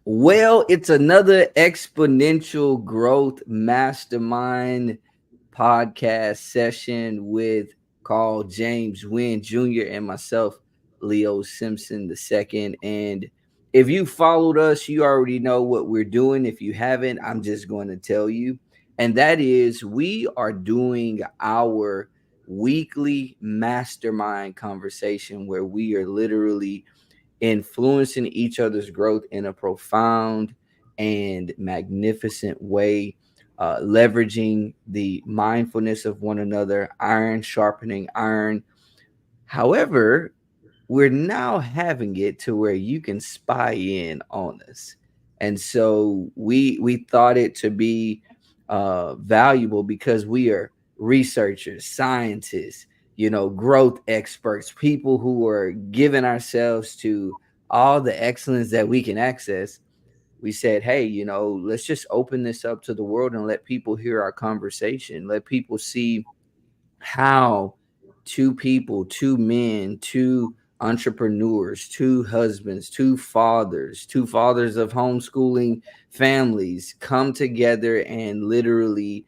Well, it's another Exponential Growth Mastermind podcast session with Carl James Winn Jr. and myself, Leo Simpson II. And if you followed us, you already know what we're doing. If you haven't, I'm just going to tell you. And that is, we are doing our weekly mastermind conversation where we are literally influencing each other's growth in a profound and magnificent way, leveraging the mindfulness of one another, iron sharpening iron. However, we're now having it to where you can spy in on us. And so we thought it to be valuable because we are researchers, scientists, growth experts, people who are giving ourselves to all the excellence that we can access. We said, hey, let's just open this up to the world and let people hear our conversation. Let people see how two people, two men, two entrepreneurs, two fathers of homeschooling families come together and literally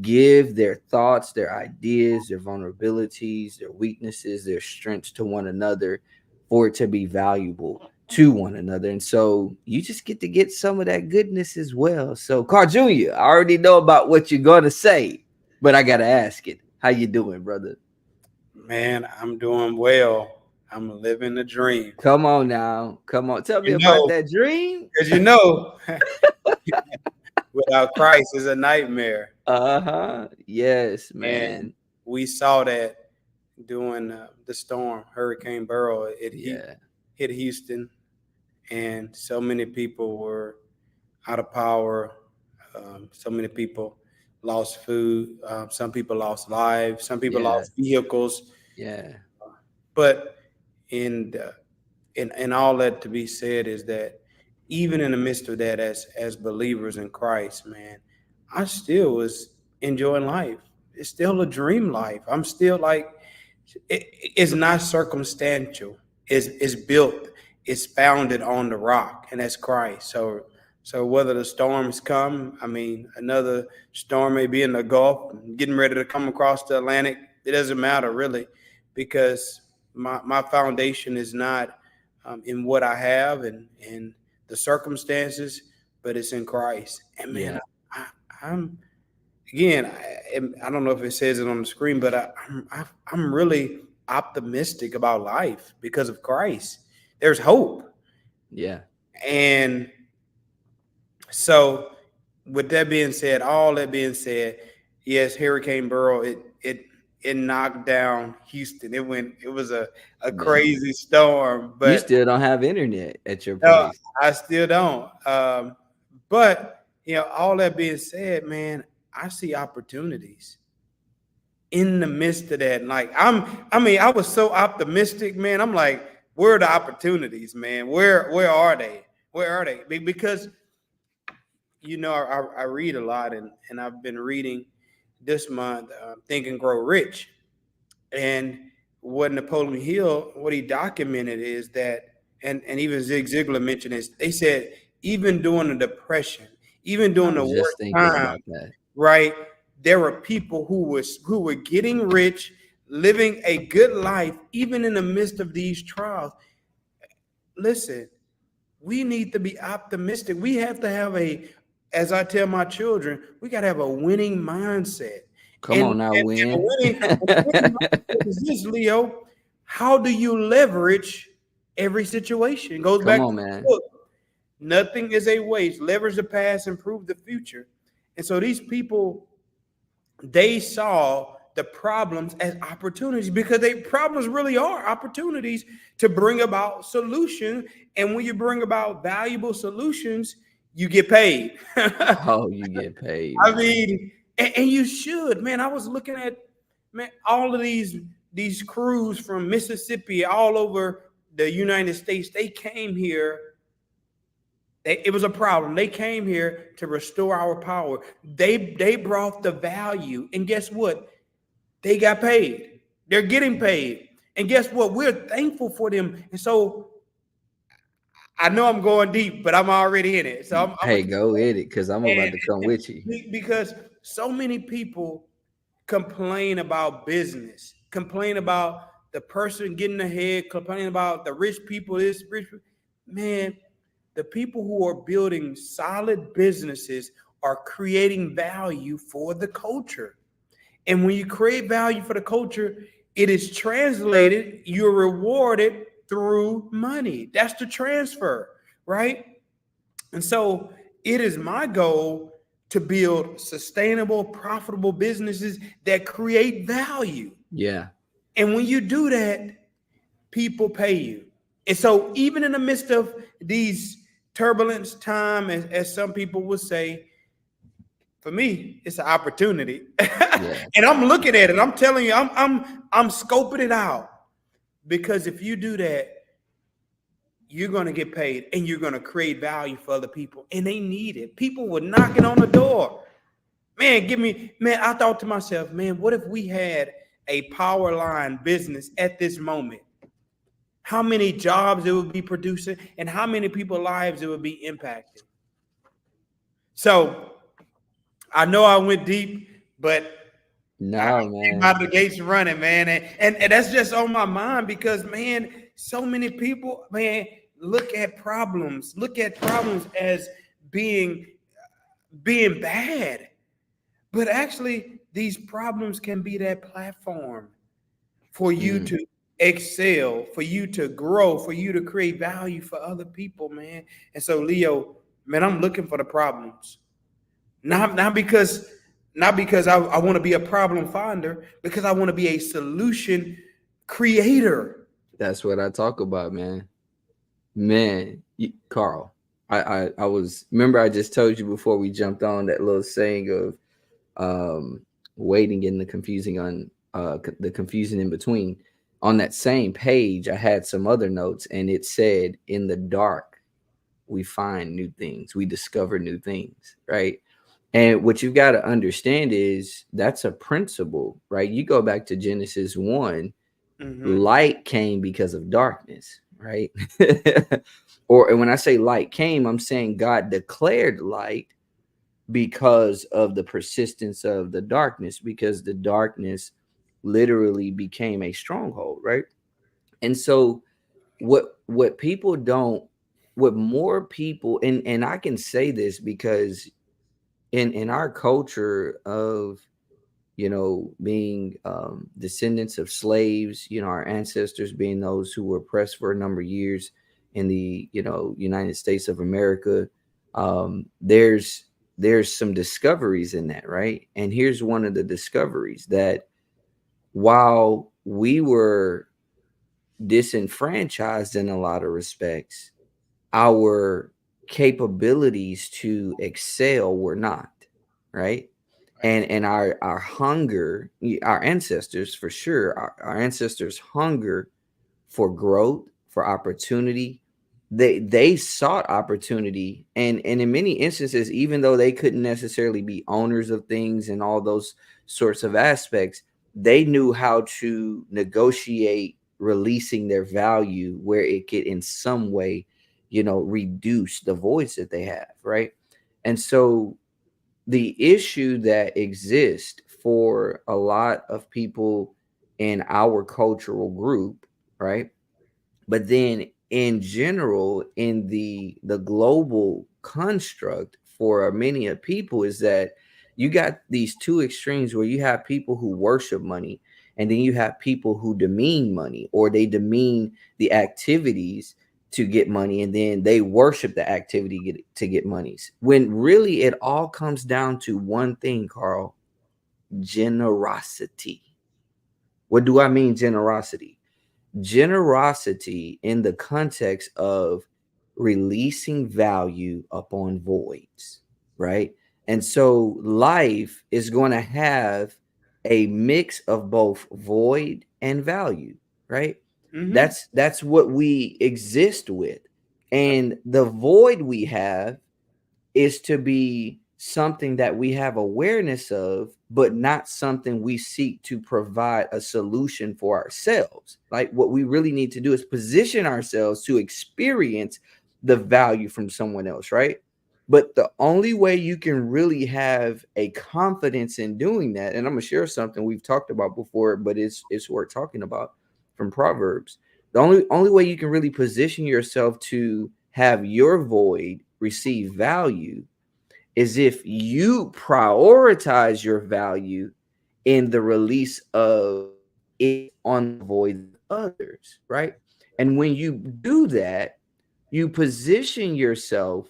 give their thoughts, their ideas, their vulnerabilities, their weaknesses, their strengths to one another for it to be valuable to one another. And so you just get some of that goodness as well. So Carl Jr., I already know about what you're gonna say, but I gotta ask it. How you doing, brother? Man, I'm doing well. I'm living the dream. Come on now. Come on. Tell me You about know, that dream. because without Christ is a nightmare. Uh-huh. Yes, And man. we saw that during the storm, Hurricane Beryl. Yeah. Hit Houston, and so many people were out of power. So many people lost food. Some people lost lives. Some people Yeah. lost vehicles. Yeah. But in the, in all that to be said is that even in the midst of that, as believers in Christ, man, I still was enjoying life. It's still a dream life. I'm still like, it's not circumstantial. It's built. It's founded on the rock, and that's Christ. So whether the storms come, I mean, another storm may be in the Gulf, getting ready to come across the Atlantic. It doesn't matter really, because my foundation is not in what I have and the circumstances, but it's in Christ. And man, Yeah. I'm again, I don't know if it says it on the screen, but I'm really optimistic about life because of Christ. There's hope, Yeah. and so with that being said, all that being said, yes, Hurricane Beryl, it knocked down Houston. It was a Man. crazy storm, You but still don't have internet at your no, place. I still don't. But all that being said, man, I see opportunities in the midst of that. Like I was so optimistic, man. I'm like, where are the opportunities, man? Where are they? Where are they? Because I read a lot, and I've been reading this month, Think and Grow Rich, and what Napoleon Hill, what he documented is that, and even Zig Ziglar mentioned this. They said even during the depression, even I during the was just worst thinking time, about that. right? There were people who were getting rich, living a good life, even in the midst of these trials. Listen, we need to be optimistic. We have to have as I tell my children, we got to have a winning mindset. Come on now, And Win. a winning mindset is this, Leo. How do you leverage every situation? It goes Come back on, to the man. book. Nothing is a waste. Leverage the past, improve the future. And so these people, they saw the problems as opportunities because they problems really are opportunities to bring about solutions. And when you bring about valuable solutions, you get paid. Oh, you get paid, I man. mean, and you should, man. I was looking at, man, all of these crews from Mississippi all over the United States. They came here. It was a problem. They came here to restore our power. They brought the value, and guess what? They got paid. They're getting paid, and guess what? We're thankful for them. And so I know I'm going deep, but I'm already in it. So I'm gonna Hey, keep go going. hit it, because I'm about And to come with you. because so many people complain about business, complain about the person getting ahead, complain about the rich people, this rich man. The people who are building solid businesses are creating value for the culture. And when you create value for the culture, it is translated, you're rewarded through money. That's the transfer, right? And so it is my goal to build sustainable, profitable businesses that create value. Yeah. And when you do that, people pay you. And so even in the midst of these turbulence time, as some people would say, for me, it's an opportunity. Yeah. And I'm looking at it. I'm telling you, I'm scoping it out. Because if you do that, you're going to get paid and you're going to create value for other people. And they need it. People were knocking on the door. Man, man, I thought to myself, man, what if we had a power line business at this moment? How many jobs it would be producing and how many people's lives it would be impacting. So I know I went deep, but I No, came man. out of the gates running, man. And that's just on my mind because, man, so many people, man, look at problems as being bad. But actually, these problems can be that platform for you Mm, to excel, for you to grow, for you to create value for other people, man. And so, Leo, man, I'm looking for the problems. Not because I want to be a problem finder, because I want to be a solution creator. that's what I talk about, man. Man, Carl, I was, remember I just told you before we jumped on that little saying of waiting and the confusing on the confusing in between. On that same page, I had some other notes, and it said, "In the dark, we find new things. We discover new things." Right. And what you've got to understand is that's a principle, right? You go back to Genesis 1, Mm-hmm. light came because of darkness, right? Or, and when I say light came, I'm saying God declared light because of the persistence of the darkness, because the darkness literally became a stronghold, right? And so what people don't, what more people, and I can say this because in our culture of, being descendants of slaves, our ancestors being those who were oppressed for a number of years in the, United States of America. There's some discoveries in that, right? And here's one of the discoveries: that while we were disenfranchised in a lot of respects, our capabilities to excel were not, right? And our hunger, our ancestors for sure, our ancestors hunger for growth, for opportunity. They sought opportunity, and in many instances, even though they couldn't necessarily be owners of things and all those sorts of aspects, they knew how to negotiate releasing their value where it could in some way, reduce the voids that they have, right? And so the issue that exists for a lot of people in our cultural group, right? But then in general, in the global construct for many of people, is that you got these two extremes where you have people who worship money, and then you have people who demean money, or they demean the activities to get money, and then they worship the activity to get monies, when really it all comes down to one thing, Carl: generosity. What do I mean generosity? Generosity in the context of releasing value upon voids, right? And so life is going to have a mix of both void and value, right? Mm-hmm. That's what we exist with. Yep. And the void we have is to be something that we have awareness of, but not something we seek to provide a solution for ourselves. Like, what we really need to do is position ourselves to experience the value from someone else, right? But the only way you can really have a confidence in doing that, and I'm gonna share something we've talked about before, but it's worth talking about from Proverbs. The only way you can really position yourself to have your void receive value is if you prioritize your value in the release of it on the voids of others, right? And when you do that, you position yourself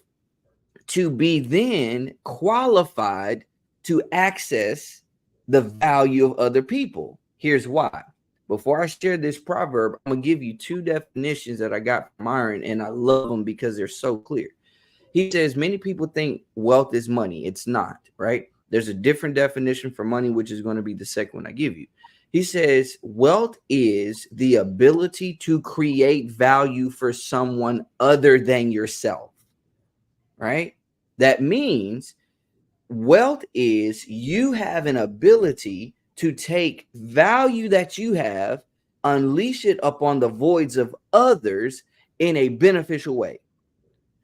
to be then qualified to access the value of other people. Here's why. Before I share this proverb, I'm going to give you two definitions that I got from Myron, and I love them because they're so clear. He says many people think wealth is money. It's not, right? There's a different definition for money, which is going to be the second one I give you. He says wealth is the ability to create value for someone other than yourself, right? That means wealth is you have an ability to take value that you have, unleash it upon the voids of others in a beneficial way.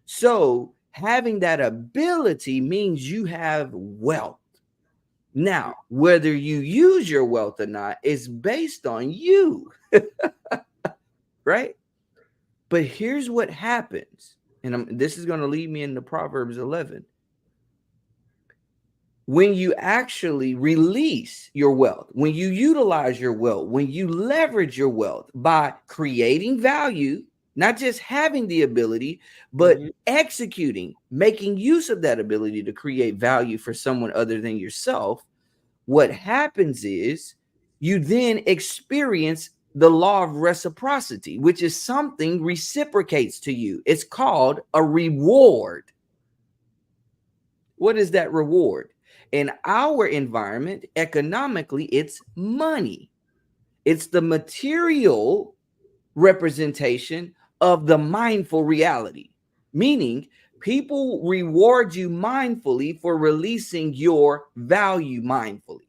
So having that ability means you have wealth. Now, whether you use your wealth or not is based on you, right? But here's what happens. And this is going to lead me into Proverbs 11. When you actually release your wealth, when you utilize your wealth, when you leverage your wealth by creating value, not just having the ability, but executing, making use of that ability to create value for someone other than yourself, what happens is you then experience the law of reciprocity, which is something reciprocates to you. It's called a reward. What is that reward? In our environment, economically, it's money. It's the material representation of the mindful reality, meaning people reward you mindfully for releasing your value mindfully.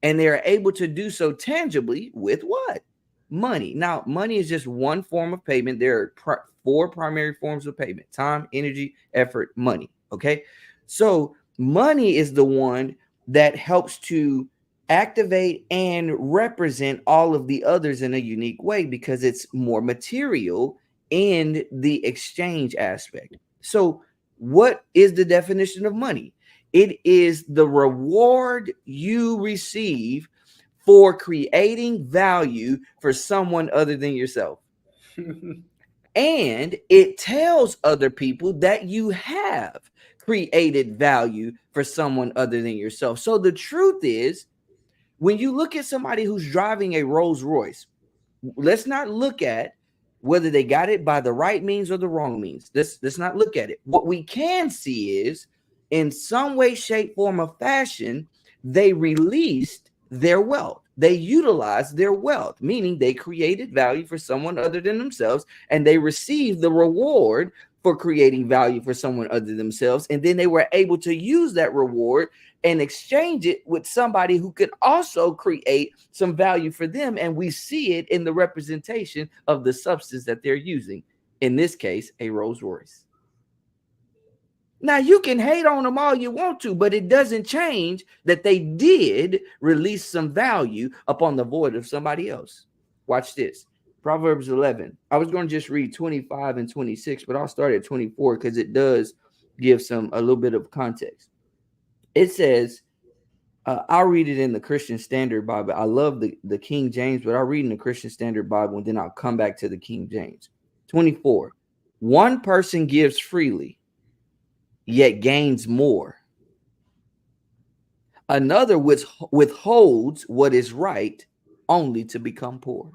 And they're able to do so tangibly with what? Money. Now, money is just one form of payment. There are four primary forms of payment: time, energy, effort, money. Okay. So, money is the one that helps to activate and represent all of the others in a unique way because it's more material in the exchange aspect. So, what is the definition of money? It is the reward you receive for creating value for someone other than yourself. And it tells other people that you have created value for someone other than yourself. So the truth is, when you look at somebody who's driving a Rolls Royce, let's not look at whether they got it by the right means or the wrong means. Let's not look at it. What we can see is, in some way, shape, form, or fashion, they released their wealth. They utilized their wealth, meaning they created value for someone other than themselves, and they received the reward for creating value for someone other than themselves. And then they were able to use that reward and exchange it with somebody who could also create some value for them. And we see it in the representation of the substance that they're using. In this case, a Rolls Royce. Now, you can hate on them all you want to, but it doesn't change that they did release some value upon the void of somebody else. Watch this. Proverbs 11. I was going to just read 25 and 26, but I'll start at 24 because it does give a little bit of context. It says, I'll read it in the Christian Standard Bible. I love the King James, but I'll read in the Christian Standard Bible and then I'll come back to the King James. 24. One person gives freely, yet gains more. Another withholds what is right only to become poor.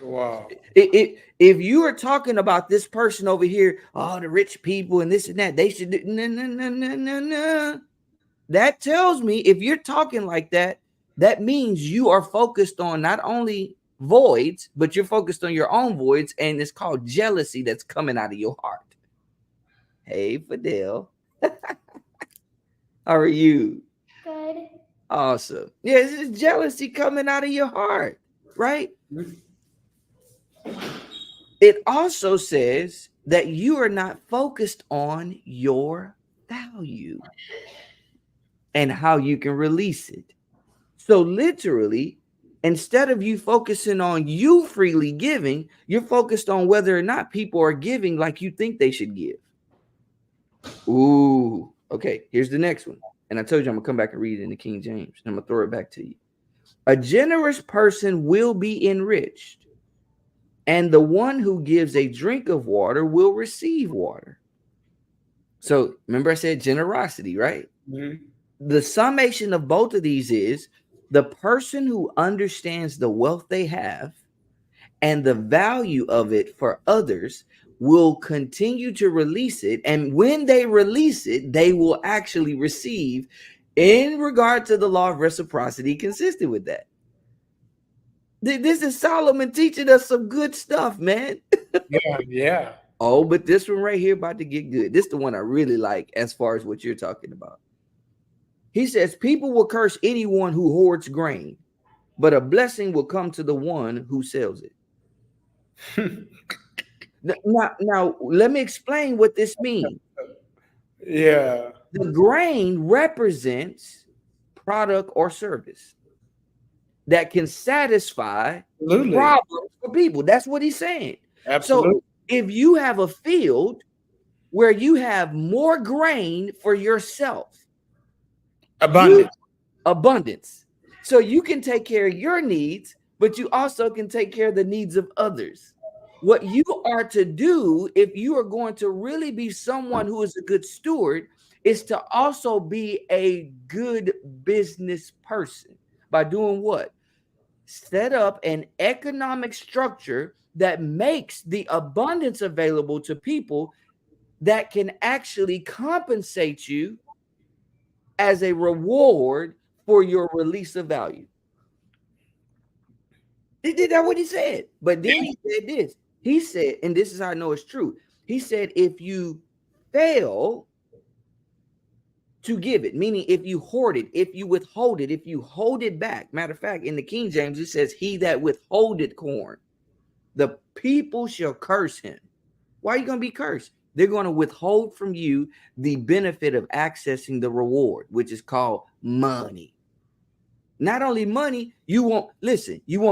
Wow. If you are talking about this person over here, oh, the rich people and this and that, they should do, no, no, no, no, no, no. That tells me if you're talking like that, that means you are focused on not only voids, but you're focused on your own voids, and it's called jealousy that's coming out of your heart. Hey, Fidel. How are you? Good. Awesome. Yeah, it's jealousy coming out of your heart, right? It also says that you are not focused on your value and how you can release it. So, literally, instead of you focusing on you freely giving, you're focused on whether or not people are giving like you think they should give. Ooh, okay. Here's the next one. And I told you I'm going to come back and read it in the King James. And I'm going to throw it back to you. A generous person will be enriched, and the one who gives a drink of water will receive water. So remember, I said generosity, right? Mm-hmm. The summation of both of these is the person who understands the wealth they have and the value of it for others will continue to release it. And when they release it, they will actually receive in regard to the law of reciprocity consistent with that. This is Solomon teaching us some good stuff, man. Yeah, yeah. Oh, but this one right here about to get good. This is the one I really like as far as what you're talking about. He says, people will curse anyone who hoards grain, but a blessing will come to the one who sells it. Now, let me explain what this means. Yeah. The grain represents product or service that can satisfy Absolutely. problems for people. That's what he's saying. So Absolutely. if you have a field where you have more grain for yourself, you Abundance. abundance. So you can take care of your needs, but you also can take care of the needs of others. What you are to do, if you are going to really be someone who is a good steward, is to also be a good business person by doing what? Set up an economic structure that makes the abundance available to people that can actually compensate you as a reward for your release of value. Did that what he said? But then he said this. He said, and this is how I know it's true. He said, if you fail to give it, meaning if you hoard it, if you withhold it, if you hold it back. Matter of fact, in the King James, it says, he that withholdeth corn, the people shall curse him. Why are you going to be cursed? They're going to withhold from you the benefit of accessing the reward, which is called money. Not only money, you won't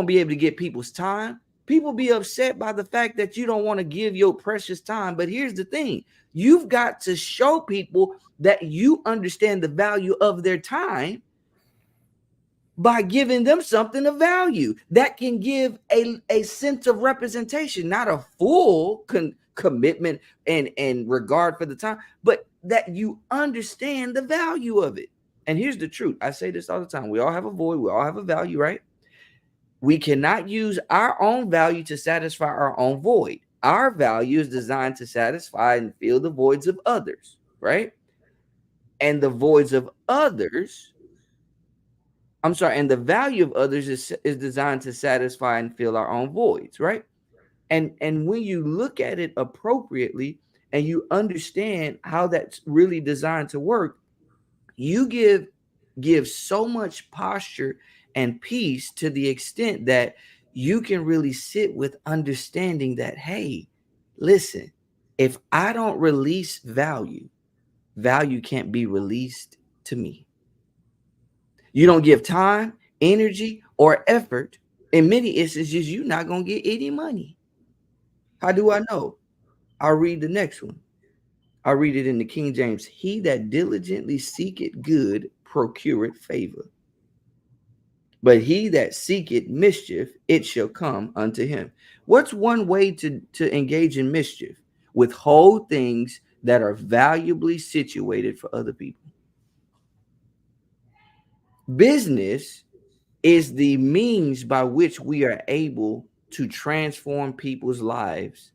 be able to get people's time. People be upset by the fact that you don't want to give your precious time. But here's the thing. You've got to show people that you understand the value of their time by giving them something of value that can give a sense of representation, not a full commitment and regard for the time, but that you understand the value of it. And here's the truth. I say this all the time. We all have a void. We all have a value, right? We cannot use our own value to satisfy our own void. Our value is designed to satisfy and fill the voids of others, right? And the voids of others, and the value of others is designed to satisfy and fill our own voids, right? And when you look at it appropriately and you understand how that's really designed to work, you give so much posture and peace to the extent that you can really sit with understanding that, hey, listen, if I don't release value, value can't be released to me. You don't give time, energy, or effort, in many instances, you're not going to get any money. How do I know? I'll read the next one. I'll read it in the King James. He that diligently seeketh good procureth favor. But he that seeketh mischief, it shall come unto him. What's one way to engage in mischief? Withhold things that are valuably situated for other people. Business is the means by which we are able to transform people's lives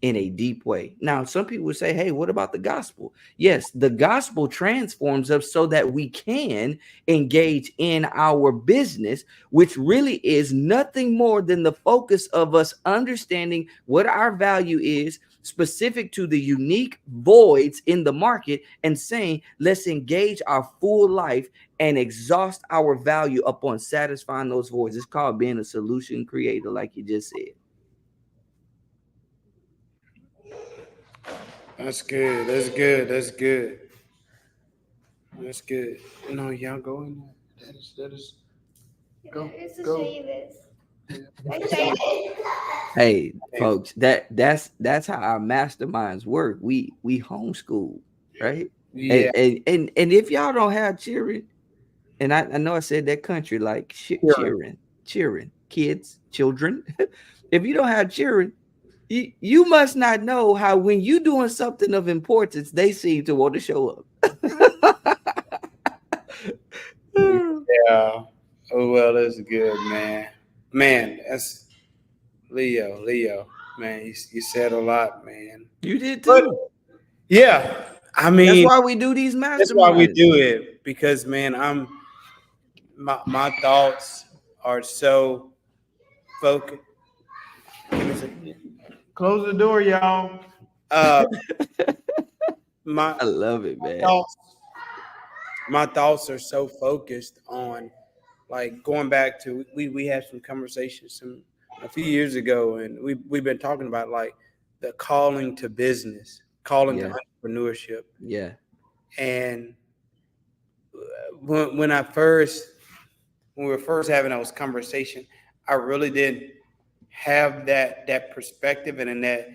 in a deep way. Now, some people would say, hey, what about the gospel? Yes, the gospel transforms us so that we can engage in our business, which really is nothing more than the focus of us understanding what our value is specific to the unique voids in the market and saying, let's engage our full life and exhaust our value upon satisfying those voids. It's called being a solution creator, like you just said. That's good. That's good. That's good. That's good. No, y'all go in there. That is go. It's a Go. shame this. I Yeah. say Hey, folks, that's how our masterminds work. We homeschool, right? Yeah. And if y'all don't have children, and I know I said that country like Hearing. cheering, kids, children. If you don't have children, you must not know how when you doing something of importance, they seem to want to show up. Yeah. Oh well, that's good, man. Man, that's Leo. Man, you said a lot, man. You did But too. yeah, I That's mean, why we do these that's why we masterminds. do it because, man, my thoughts are so focused. Close the door, y'all. Uh, my I love it, man. thoughts, my thoughts are so focused on like going back to we had some conversations a few years ago, and we've been talking about like the calling to business, calling to Yeah, entrepreneurship, yeah, and when I first when we were first having those conversations, I really didn't have that perspective and that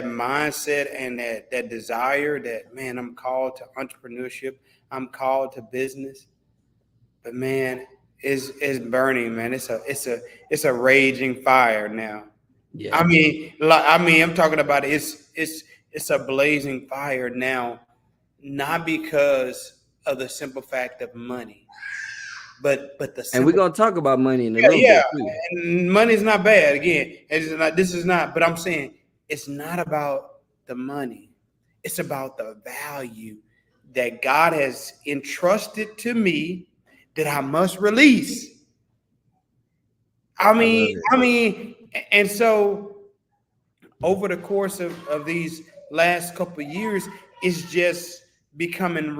mindset and that desire that man, I'm called to entrepreneurship, I'm called to business. But man, it's burning, man. It's a raging fire now. yeah. I'm talking about it's a blazing fire now, not because of the simple fact of money, but the And we're simple gonna talk about money in a little yeah, bit too. and money's not bad. Again, it's not, this is not. But I'm saying it's not about the money. It's about the value that God has entrusted to me that I must release. I I mean, love it. I mean, and so over the course of these last couple of years, it's just becoming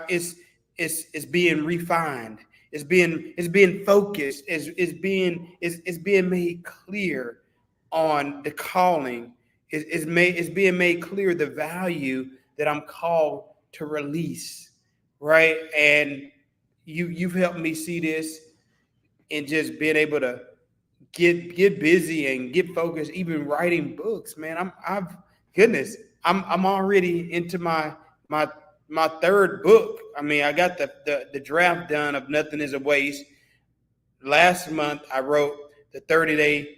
it's being refined. It's being focused. It's being made clear on the calling. It's being made clear the value that I'm called to release, right? And you've helped me see this in just being able to get busy and get focused, even writing books, man. I've goodness, I'm already into my my third book. I mean, I got the draft done of Nothing Is a Waste. Last month I wrote the 30-day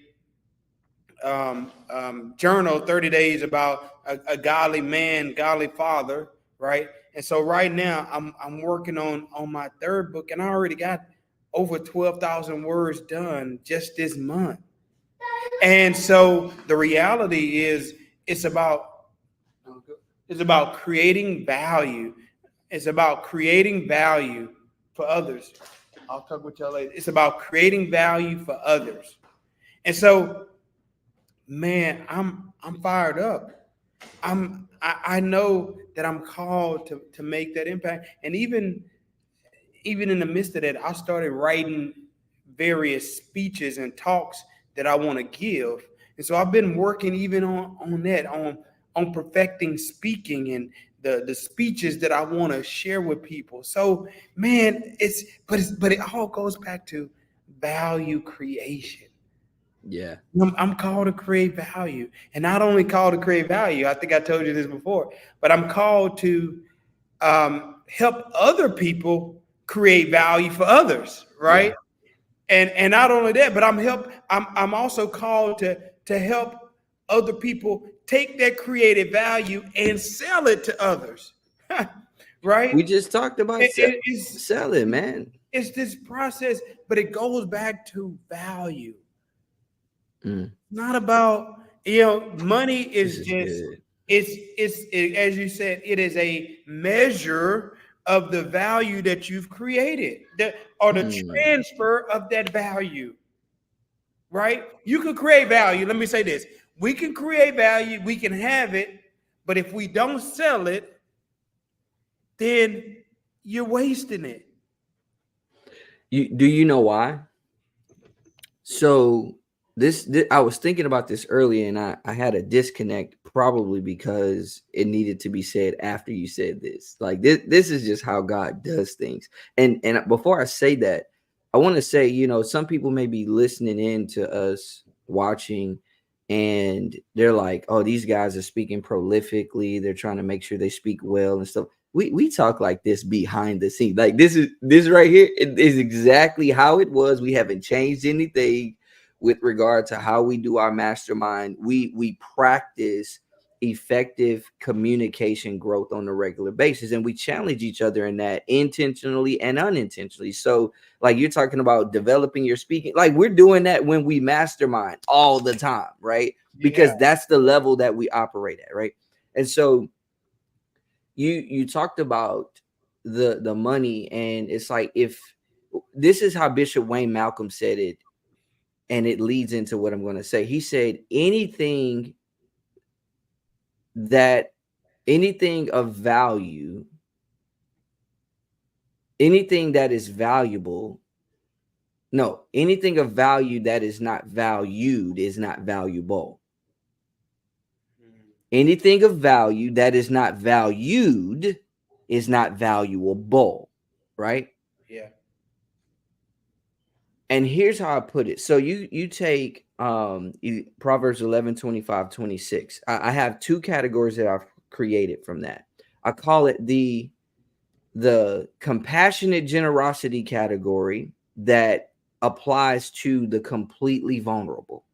journal, 30 days about a godly man, godly father, right? And so right now I'm working on my third book, and I already got over 12,000 words done just this month. And so the reality is it's about it's about creating value. It's about creating value for others. I'll talk with y'all later. It's about creating value for others. And so, man, I'm fired up. I know that I'm called to make that impact. And even in the midst of that, I started writing various speeches and talks that I want to give. And so I've been working even on that, on perfecting speaking and the speeches that I want to share with people. So man, but it all goes back to value creation. Yeah, I'm called to create value. And not only called to create value, I think I told you this before, but I'm called to help other people create value for others, yeah. right? And not only that, but I'm also called to help other people take that creative value and sell it to others, right? We just talked about It, it- it's selling, man. it's this process, but it goes back to value. Mm, Not about money this is is just good. as you said, it is a measure of the value that you've created, or the Mm, transfer of that value, right? You can create value. Let me say this: we can create value, we can have it, but if we don't sell it, then you're wasting it. you know why? So this I was thinking about this earlier, and I had a disconnect, probably because it needed to be said after you said this. Like this is just how God does things. And before I say that, I want to say, some people may be listening in to us, watching, and they're like, oh, these guys are speaking prolifically, they're trying to make sure they speak well and stuff. We talk like this behind the scenes. Like this right here, it is exactly how it was. We haven't changed anything with regard to how we do our mastermind. We practice effective communication growth on a regular basis, and we challenge each other in that, intentionally and unintentionally. So like you're talking about developing your speaking, like we're doing that when we mastermind all the time, right? Yeah. Because that's the level that we operate at, right? And so you talked about the money, and it's like, if this is how Bishop Wayne Malcolm said it, and it leads into what I'm going to say. He said, that anything of value, anything that is valuable, no, anything of value that is not valued is not valuable. Anything of value that is not valued is not valuable, right? Yeah. And here's how I put it. So you take Proverbs 11, 25, 26. I have two categories that I've created from that. I call it the compassionate generosity category that applies to the completely vulnerable,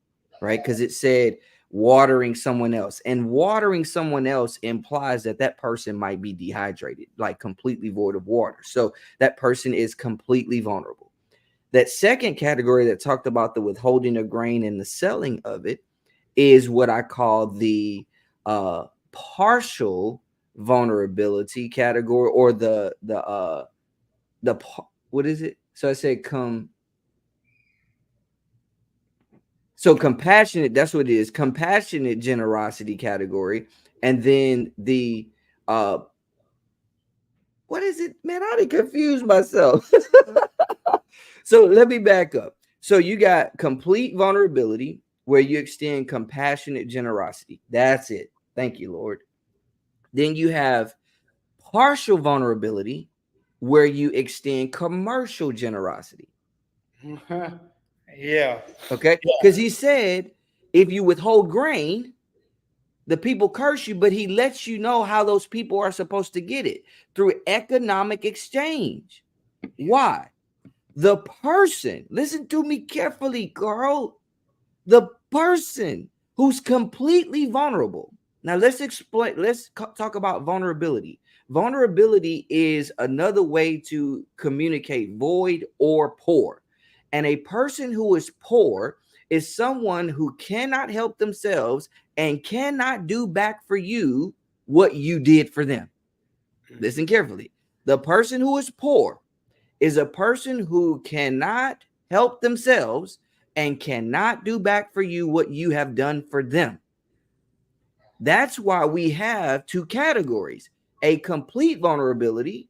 right? Because it said watering someone else, and watering someone else implies that that person might be dehydrated, like completely void of water. So that person is completely vulnerable. That second category that talked about the withholding of grain and the selling of it is what I call the partial vulnerability category, or what is it? So I said compassionate, that's what it is, compassionate generosity category. And then the what is it, man? I done confused myself. So let me back up. So you got complete vulnerability, where you extend compassionate generosity. That's it. Thank you, Lord. Then you have partial vulnerability, where you extend commercial generosity. Yeah. Okay. Because he said, if you withhold grain, the people curse you, but he lets you know how those people are supposed to get it, through economic exchange. Why? The person, listen to me carefully, girl. The person who's completely vulnerable. Now let's explain. Let's talk about vulnerability. Vulnerability is another way to communicate void or poor. And a person who is poor is someone who cannot help themselves and cannot do back for you what you did for them. Listen carefully. The person who is poor is a person who cannot help themselves and cannot do back for you what you have done for them. That's why we have two categories: a complete vulnerability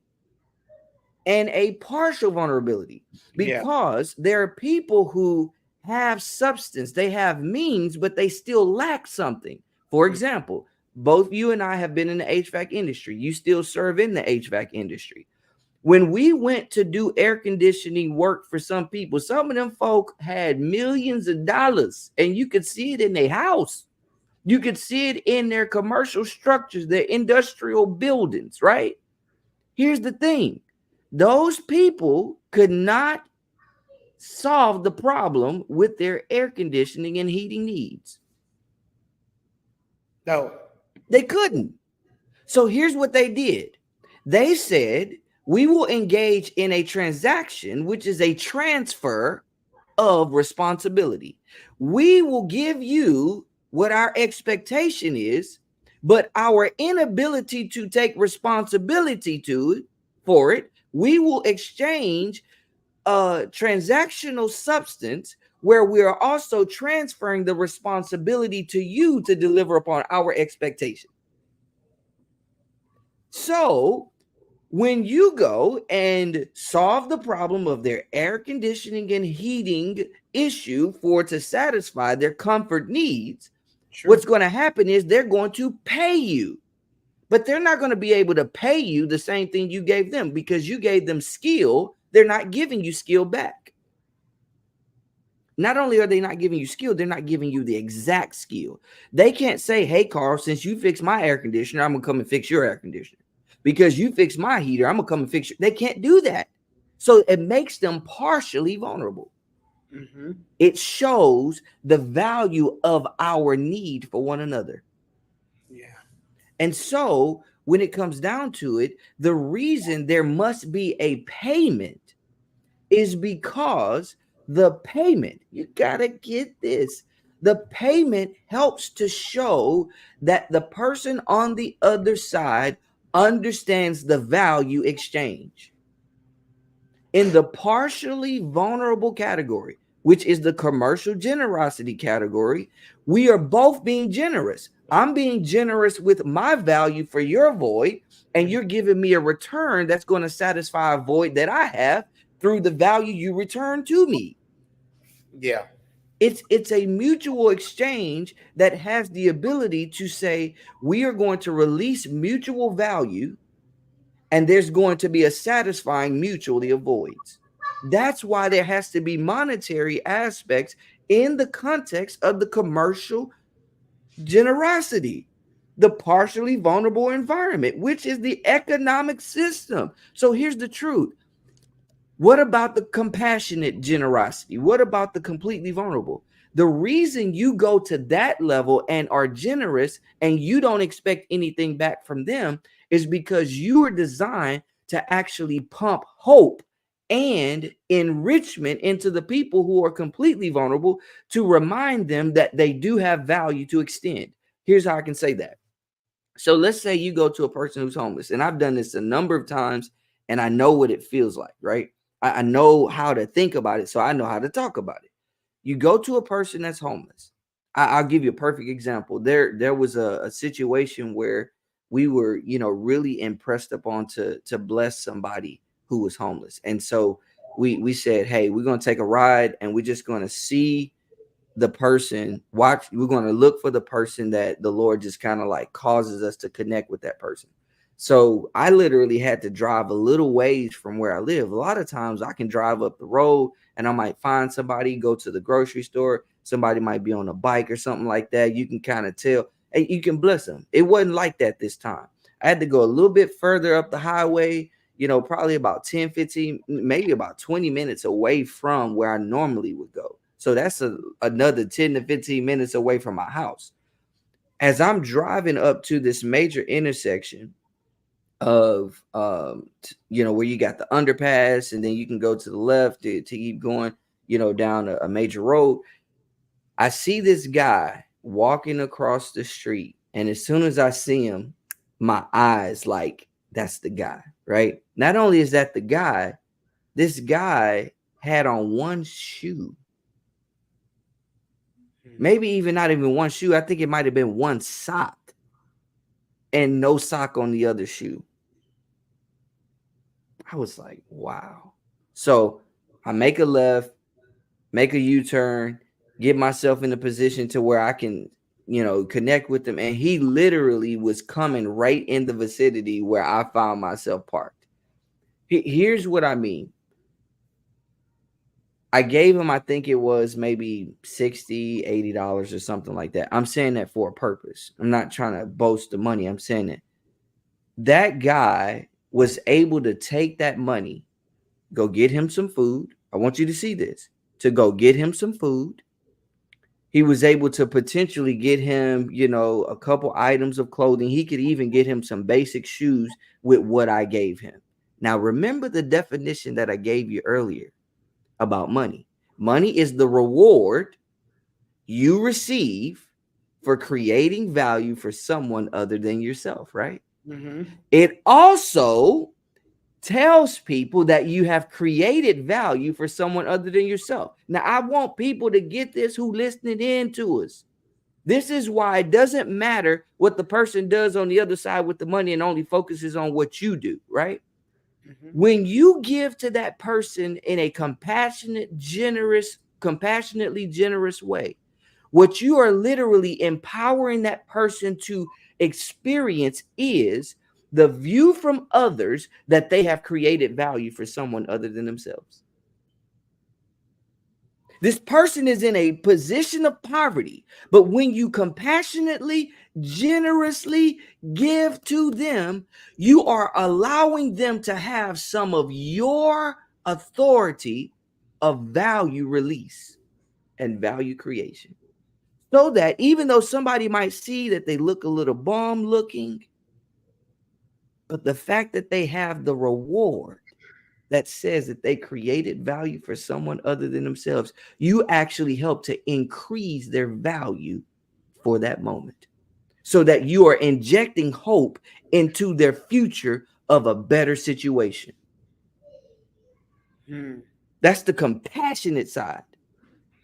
and a partial vulnerability, Yeah. because there are people who have substance, they have means, but they still lack something. For example, both you and I have been in the HVAC industry. You still serve in the HVAC industry. When we went to do air conditioning work for some people, some of them folk had millions of dollars, and you could see it in their house. You could see it in their commercial structures, their industrial buildings, right? Here's the thing. Those people could not solve the problem with their air conditioning and heating needs. No. They couldn't. So here's what they did. They said, we will engage in a transaction, which is a transfer of responsibility. We will give you what our expectation is, but our inability to take responsibility for it, we will exchange a transactional substance where we are also transferring the responsibility to you to deliver upon our expectation. So When you go and solve the problem of their air conditioning and heating issue for to satisfy their comfort needs, Sure. what's going to happen is they're going to pay you. But they're not going to be able to pay you the same thing you gave them because you gave them skill. They're not giving you skill back. Not only are they not giving you skill, they're not giving you the exact skill. They can't say, hey, Carl, since you fix my air conditioner, I'm going to come and fix your air conditioner. Because you fix my heater, I'm going to come and fix your. They can't do that. So it makes them partially vulnerable. Mm-hmm. It shows the value of our need for one another. Yeah. And so when it comes down to it, the reason there must be a payment is because the payment, you got to get this, the payment helps to show that the person on the other side understands the value exchange. In the partially vulnerable category, which is the commercial generosity category, we are both being generous. I'm being generous with my value for your void, and you're giving me a return that's going to satisfy a void that I have through the value you return to me. Yeah. It's a mutual exchange that has the ability to say we are going to release mutual value, and there's going to be a satisfying mutually of voids. That's why there has to be monetary aspects in the context of the commercial generosity, the partially vulnerable environment, which is the economic system. So here's the truth. What about the compassionate generosity? What about the completely vulnerable? The reason you go to that level and are generous and you don't expect anything back from them is because you are designed to actually pump hope and enrichment into the people who are completely vulnerable to remind them that they do have value to extend. Here's how I can say that. So let's say you go to a person who's homeless, and I've done this a number of times, and I know what it feels like, right? I know how to think about it, so I know how to talk about it. You go to a person that's homeless. I'll give you a perfect example. There was a situation where we were, really impressed upon to bless somebody who was homeless, and so we said, hey, we're gonna take a ride, and we're just gonna see the person, we're going to look for the person that the Lord just kind of like causes us to connect with that person. So I literally had to drive a little ways from where I live. A lot of times I can drive up the road and I might find somebody, go to the grocery store, somebody might be on a bike or something like that. You can kind of tell, and you can bless them. It wasn't like that this time. I had to go a little bit further up the highway, probably about 10, 15, maybe about 20 minutes away from where I normally would go. So that's another 10 to 15 minutes away from my house. As I'm driving up to this major intersection of, where you got the underpass and then you can go to the left to keep going, down a major road. I see this guy walking across the street. And as soon as I see him, my eyes like, that's the guy, right? Not only is that the guy, this guy had on one shoe. Maybe even not even one shoe. I think it might have been one sock and no sock on the other shoe. I was like, wow. So I make a left, make a U-turn, get myself in a position to where I can, connect with him. And he literally was coming right in the vicinity where I found myself parked. Here's what I mean. I gave him, I think it was maybe $60, $80 or something like that. I'm saying that for a purpose. I'm not trying to boast the money. I'm saying that guy was able to take that money, go get him some food. I want you to see this. To go get him some food. He was able to potentially get him, a couple items of clothing. He could even get him some basic shoes with what I gave him. Now, remember the definition that I gave you earlier about money. Money is the reward you receive for creating value for someone other than yourself, right? Mm-hmm. It also tells people that you have created value for someone other than yourself. Now, I want people to get this who listening in to us. This is why it doesn't matter what the person does on the other side with the money and only focuses on what you do, right? Mm-hmm. When you give to that person in a compassionately generous way, what you are literally empowering that person to experience is the view from others that they have created value for someone other than themselves. This person is in a position of poverty, but when you compassionately, generously give to them, you are allowing them to have some of your authority of value release and value creation. So that even though somebody might see that they look a little bomb looking, but the fact that they have the reward that says that they created value for someone other than themselves, you actually help to increase their value for that moment so that you are injecting hope into their future of a better situation. Mm. That's the compassionate side.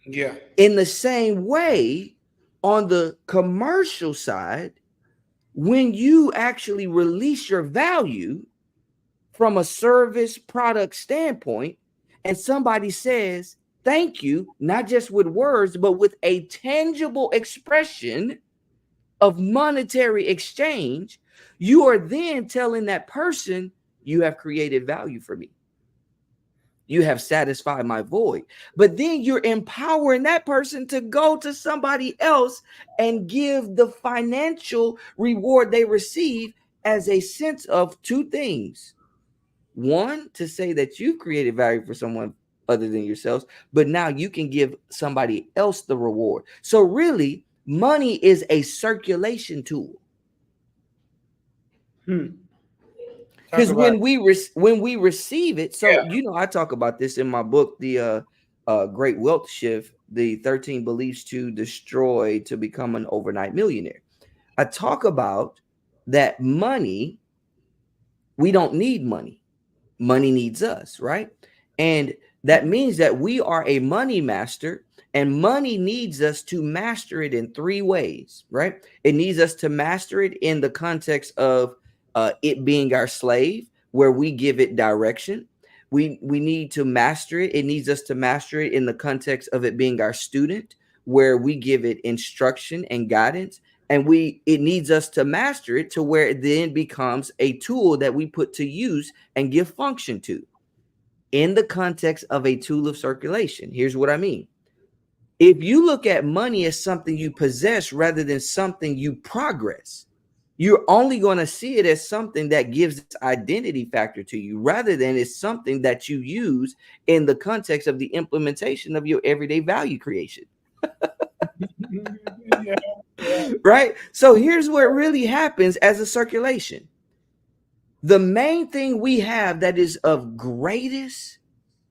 Yeah. In the same way, on the commercial side, when you actually release your value from a service product standpoint, and somebody says thank you, not just with words, but with a tangible expression of monetary exchange, you are then telling that person, you have created value for me. You have satisfied my void. But then you're empowering that person to go to somebody else and give the financial reward they receive as a sense of two things. One, to say that you've created value for someone other than yourselves, but now you can give somebody else the reward. So really, money is a circulation tool. Hmm. Talk Because about. when we receive it, so Yeah. I talk about this in my book, the Great Wealth Shift, the 13 beliefs to destroy to become an overnight millionaire. I talk about that money, we don't need money. Money needs us, right? And that means that we are a money master, and money needs us to master it in three ways, right? It needs us to master it in the context of it being our slave, where we give it direction. We need to master it. It needs us to master it in the context of it being our student, where we give it instruction and guidance. And it needs us to master it to where it then becomes a tool that we put to use and give function to in the context of a tool of circulation. Here's what I mean. If you look at money as something you possess rather than something you progress, you're only going to see it as something that gives its identity factor to you rather than it's something that you use in the context of the implementation of your everyday value creation. Yeah. Yeah. Right? So here's what really happens as a circulation. The main thing we have that is of greatest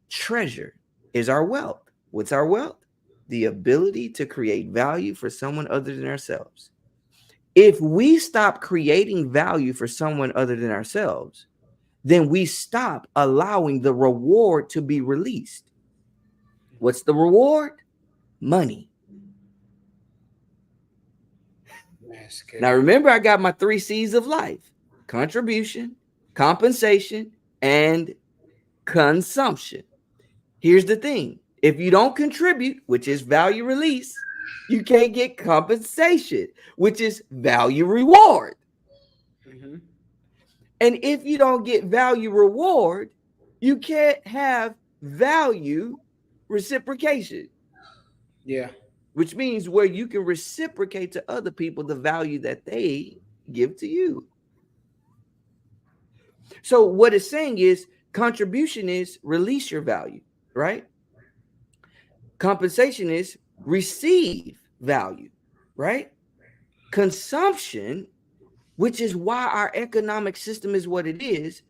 treasure is our wealth. What's our wealth? The ability to create value for someone other than ourselves. If we stop creating value for someone other than ourselves, then we stop allowing the reward to be released. What's the reward? Money. That's Now, good. remember, I got my 3 C's of life: contribution, compensation, and consumption. Here's the thing: if you don't contribute, which is value release, you can't get compensation, which is value reward. Mm-hmm. And if you don't get value reward, you can't have value reciprocation, Yeah. which means where you can reciprocate to other people the value that they give to you. So, what it's saying is contribution is release your value, right? Compensation is receive value, right? Consumption, which is why our economic system is what it is.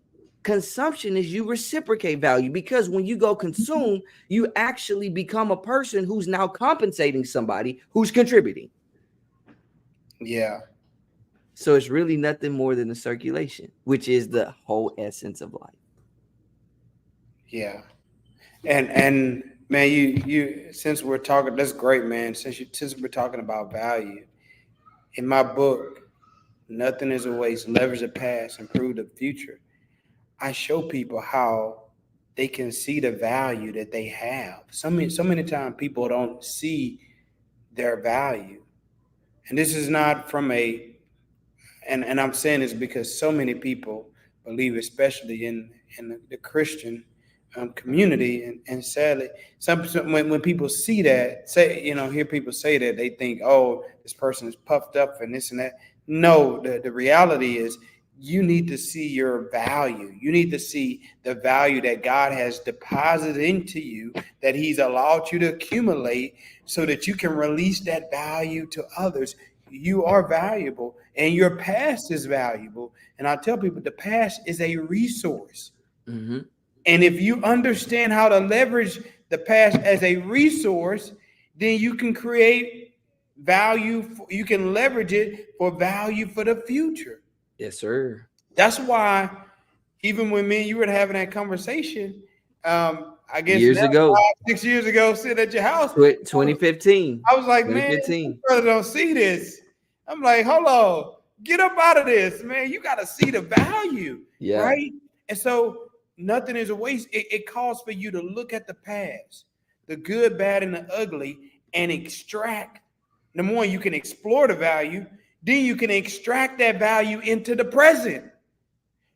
Consumption is you reciprocate value, because when you go consume, you actually become a person who's now compensating somebody who's contributing. Yeah. So it's really nothing more than a circulation, which is the whole essence of life. Yeah. And man, you since we're talking, that's great, man. Since we're talking about value, in my book, Nothing is a Waste, Leverage the Past, Improve the Future. I show people how they can see the value that they have. So many times people don't see their value. And this is not from and I'm saying this because so many people believe, especially in the Christian community, and sadly, when people see that, hear people say that, they think, oh, this person is puffed up and this and that. No, the reality is you need to see your value. You need to see the value that God has deposited into you, that He's allowed you to accumulate, so that you can release that value to others. You are valuable, and your past is valuable. And I tell people the past is a resource. Mm-hmm. And if you understand how to leverage the past as a resource, then you can create value. You can leverage it for value for the future. Yes, sir. That's why, even when me and you were having that conversation, I guess Years now ago, 5, 6 years ago, sitting at your house, 2015. I was like, man, this 2015. brother don't see this. I'm like, hold on, get up out of this, man. You got to see the value, Yeah. right? And so nothing is a waste. It calls for you to look at the past, the good, bad, and the ugly, and extract. Number one, you can explore the value. Then you can extract that value into the present,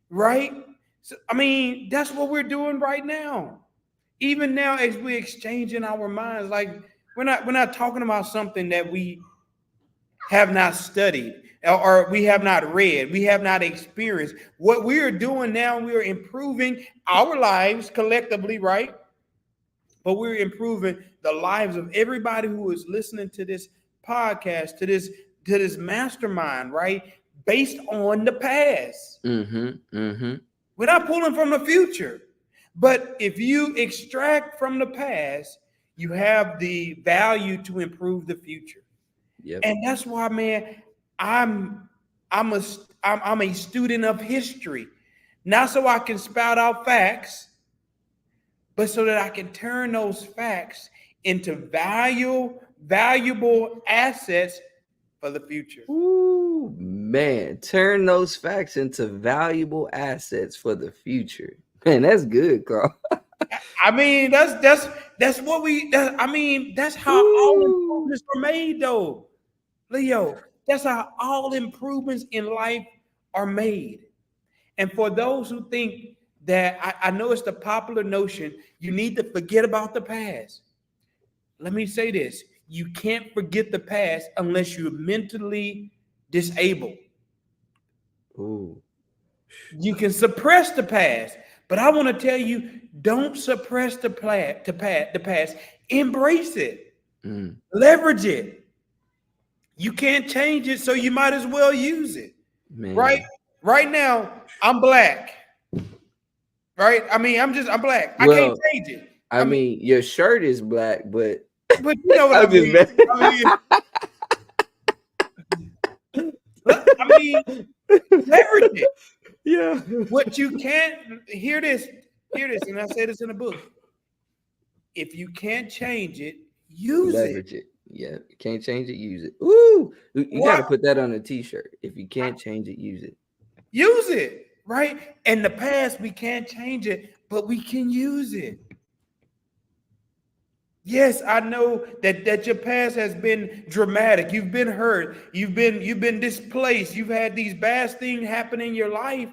right? So, I mean, that's what we're doing right now. Even now, as we're exchanging our minds, like we're not talking about something that we have not studied, or we have not read, we have not experienced. What we are doing now, we are improving our lives collectively, right? But we're improving the lives of everybody who is listening to this podcast, to this mastermind, right? Based on the past. Mm-hmm. Mm-hmm. We're not pulling from the future. But if you extract from the past, you have the value to improve the future. Yep. And that's why, man, I'm I'm a I'm a student of history, not so I can spout out facts, but so that I can turn those facts into valuable assets for the future. Ooh, man. Turn those facts into valuable assets for the future. Man, that's good, Carl. I mean, that's what I mean, that's how all Ooh. improvements are made, though, Leo. That's how all improvements in life are made. And for those who think that, I know it's the popular notion, you need to forget about the past. Let me say this: you can't forget the past unless you're mentally disabled. Ooh. You can suppress the past, but I want to tell you, don't suppress the past. Embrace it. Mm, Leverage it. You can't change it, so you might as well use it. Right? man. Right now, I'm black. Right? I mean, I'm black. I can't Well, change it. I mean, your shirt is black, but But you know what I I'm just mean. messing. I mean, leverage it. Yeah. What you can't hear this, and I say this in the book. If you can't change it, use it. Leverage it. Yeah. You can't change it, use it. Ooh. You got to What? put that on a t-shirt. If you can't change it, use it. Use it, right? In the past, we can't change it, but we can use it. Yes, I know that your past has been dramatic. You've been hurt. You've been displaced. You've had these bad things happen in your life.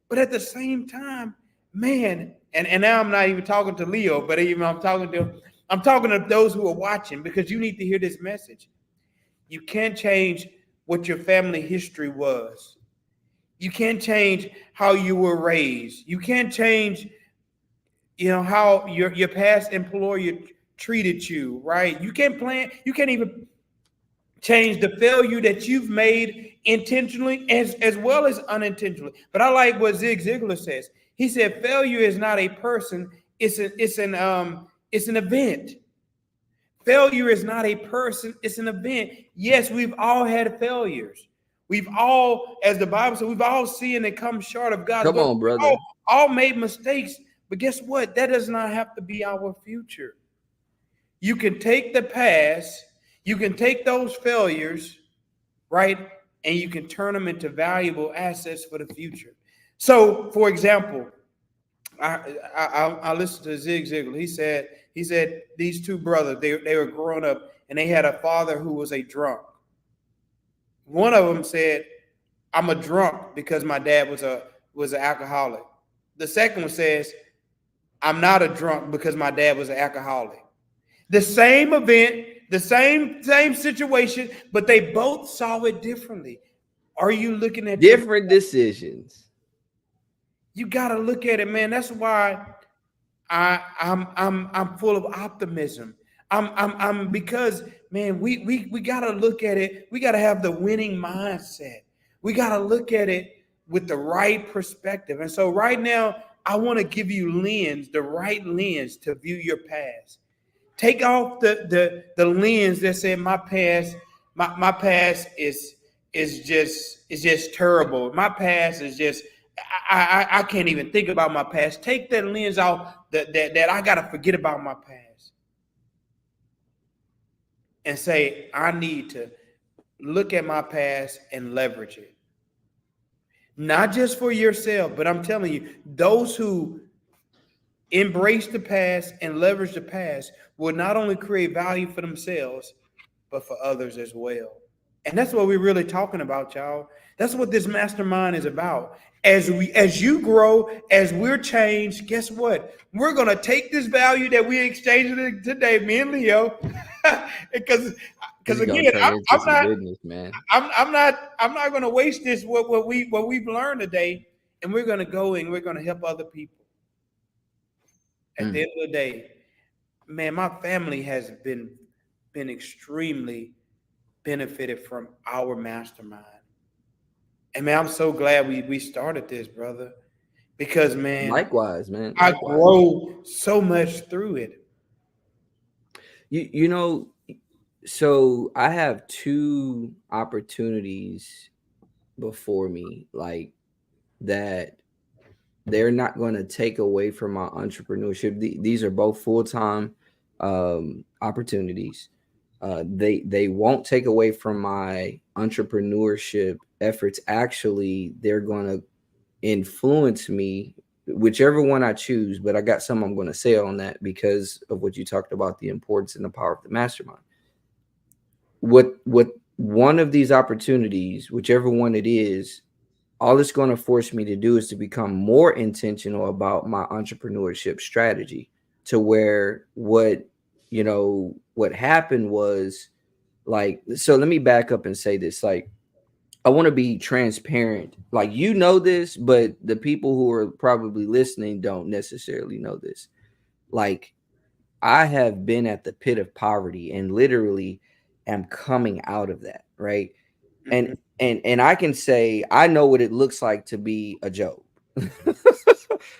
But at the same time, man, and now I'm not even talking to Leo, but even I'm talking to those who are watching, because you need to hear this message. You can't change what your family history was. You can't change how you were raised. You can't change, how your past employer treated you, right? You can't even change the failure that you've made intentionally as well as unintentionally. But I like what Zig Ziglar says. He said failure is not a person, it's an event. Failure is not a person, it's an event. Yes, we've all had failures. We've all, as the Bible says, we've all sinned and come short of God's Come glory. on, brother. All made mistakes. But guess what? That does not have to be our future. You can take the past, you can take those failures, right? And you can turn them into valuable assets for the future. So, for example, I listened to Zig Ziglar. He said these two brothers, they were growing up and they had a father who was a drunk. One of them said, "I'm a drunk because my dad was an alcoholic." The second one says, "I'm not a drunk because my dad was an alcoholic." The same event, the same situation, but they both saw it differently. Are you looking at your? Different decisions. You got to look at it, man. That's why I'm full of optimism. I'm because man, we gotta look at it. We gotta have the winning mindset. We gotta look at it with the right perspective. And so right now, I want to give you the right lens to view your past. Take off the lens that said my past is just terrible. My past is just I can't even think about my past. Take that lens off that I gotta forget about my past and say I need to look at my past and leverage it. Not just for yourself, but I'm telling you, those who embrace the past and leverage the past will not only create value for themselves, but for others as well. And that's what we're really talking about, y'all. That's what this mastermind is about. As you grow, as we're changed, guess what? We're gonna take this value that we exchanged today, me and Leo, because This is gonna again, turn into some goodness, man. I'm not gonna waste this what we've learned today, and we're gonna go and we're gonna help other people. At the end of the day, man, my family has been extremely benefited from our mastermind. And man, I'm so glad we started this, brother. Because man, Likewise, man. I Likewise. grow so much through it. You know, so I have two opportunities before me, like that they're not going to take away from my entrepreneurship. These are both full-time opportunities. They won't take away from my entrepreneurship efforts. Actually, they're going to influence me, whichever one I choose. But I got some I'm going to say on that because of what you talked about, the importance and the power of the mastermind. What one of these opportunities, whichever one it is, all it's going to force me to do is to become more intentional about my entrepreneurship strategy, to where what happened was, like, so let me back up and say this. Like, I want to be transparent, like, this, but the people who are probably listening don't necessarily know this. Like, I have been at the pit of poverty and literally am coming out of that, right? And Mm-hmm. and I can say I know what it looks like to be a Job.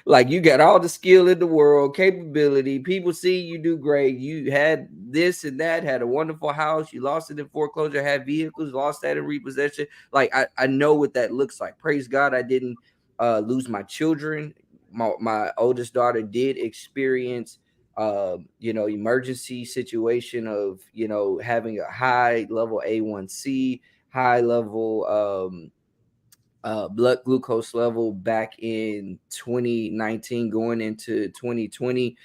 Like, you got all the skill in the world, capability. People see you do great. You had this and that, had a wonderful house. You lost it in foreclosure, had vehicles, lost that in repossession. Like, I know what that looks like. Praise God, I didn't lose my children. My oldest daughter did experience emergency situation of having a high level A1C, high level blood glucose level back in 2019 going into 2020.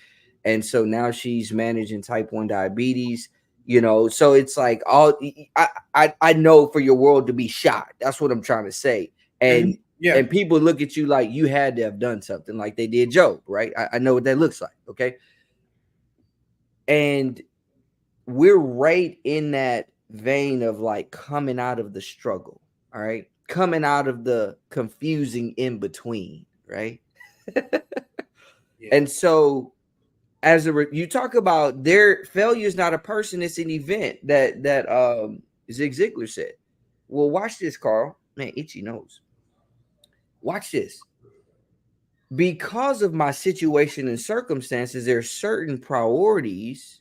And so now she's managing type 1 diabetes. So it's like, I know for your world to be shocked. That's what I'm trying to say. Mm-hmm. and Yeah. and people look at you like you had to have done something, like they did Job, right? I know what that looks like. Okay. And we're right in that vein of like coming out of the struggle. All right, coming out of the confusing in between, right? Yeah. And so, you talk about their failure is not a person, it's an event, that Zig Ziglar said. Well, watch this, Carl. Man, itchy nose. Watch this. Because of my situation and circumstances, there are certain priorities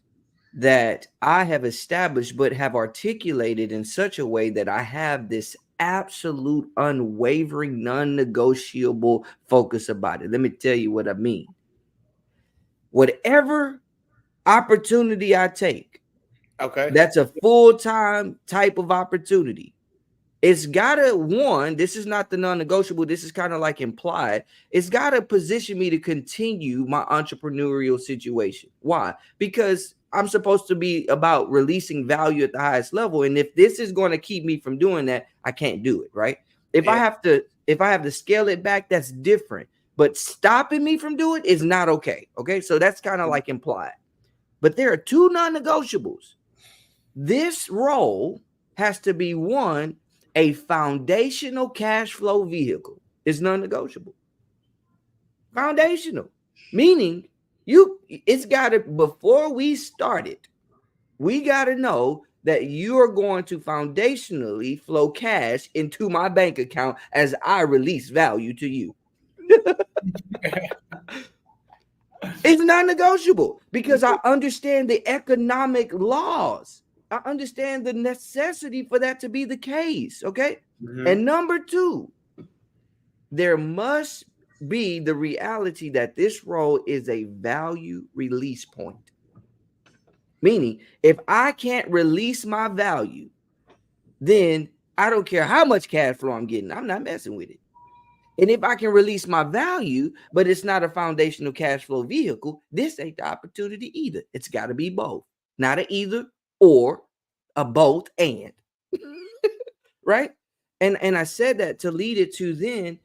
that I have established, but have articulated in such a way that I have this absolute, unwavering, non-negotiable focus about it. Let me tell you what I mean. Whatever opportunity I take, Okay. that's a full-time type of opportunity. It's gotta, one, this is not the non-negotiable, this is kind of like implied. It's gotta position me to continue my entrepreneurial situation. Why? Because I'm supposed to be about releasing value at the highest level. And if this is going to keep me from doing that, I can't do it, right? If I Yeah. have to, if I have to scale it back, that's different. But stopping me from doing it is not okay. Okay. So that's kind of like implied. But there are two non-negotiables. This role has to be, one, a foundational cash flow vehicle. It's non-negotiable. Foundational. Meaning it's got to, before we start it, we got to know that you are going to foundationally flow cash into my bank account as I release value to you. It's not negotiable because I understand the economic laws. I understand the necessity for that to be the case. Okay. Mm-hmm. And number two, there must be the reality that this role is a value release point. Meaning, if I can't release my value, then I don't care how much cash flow I'm getting, I'm not messing with it. And if I can release my value, but it's not a foundational cash flow vehicle, this ain't the opportunity either. It's got to be both, not a either or, a both and. Right? And I said that to lead it to, then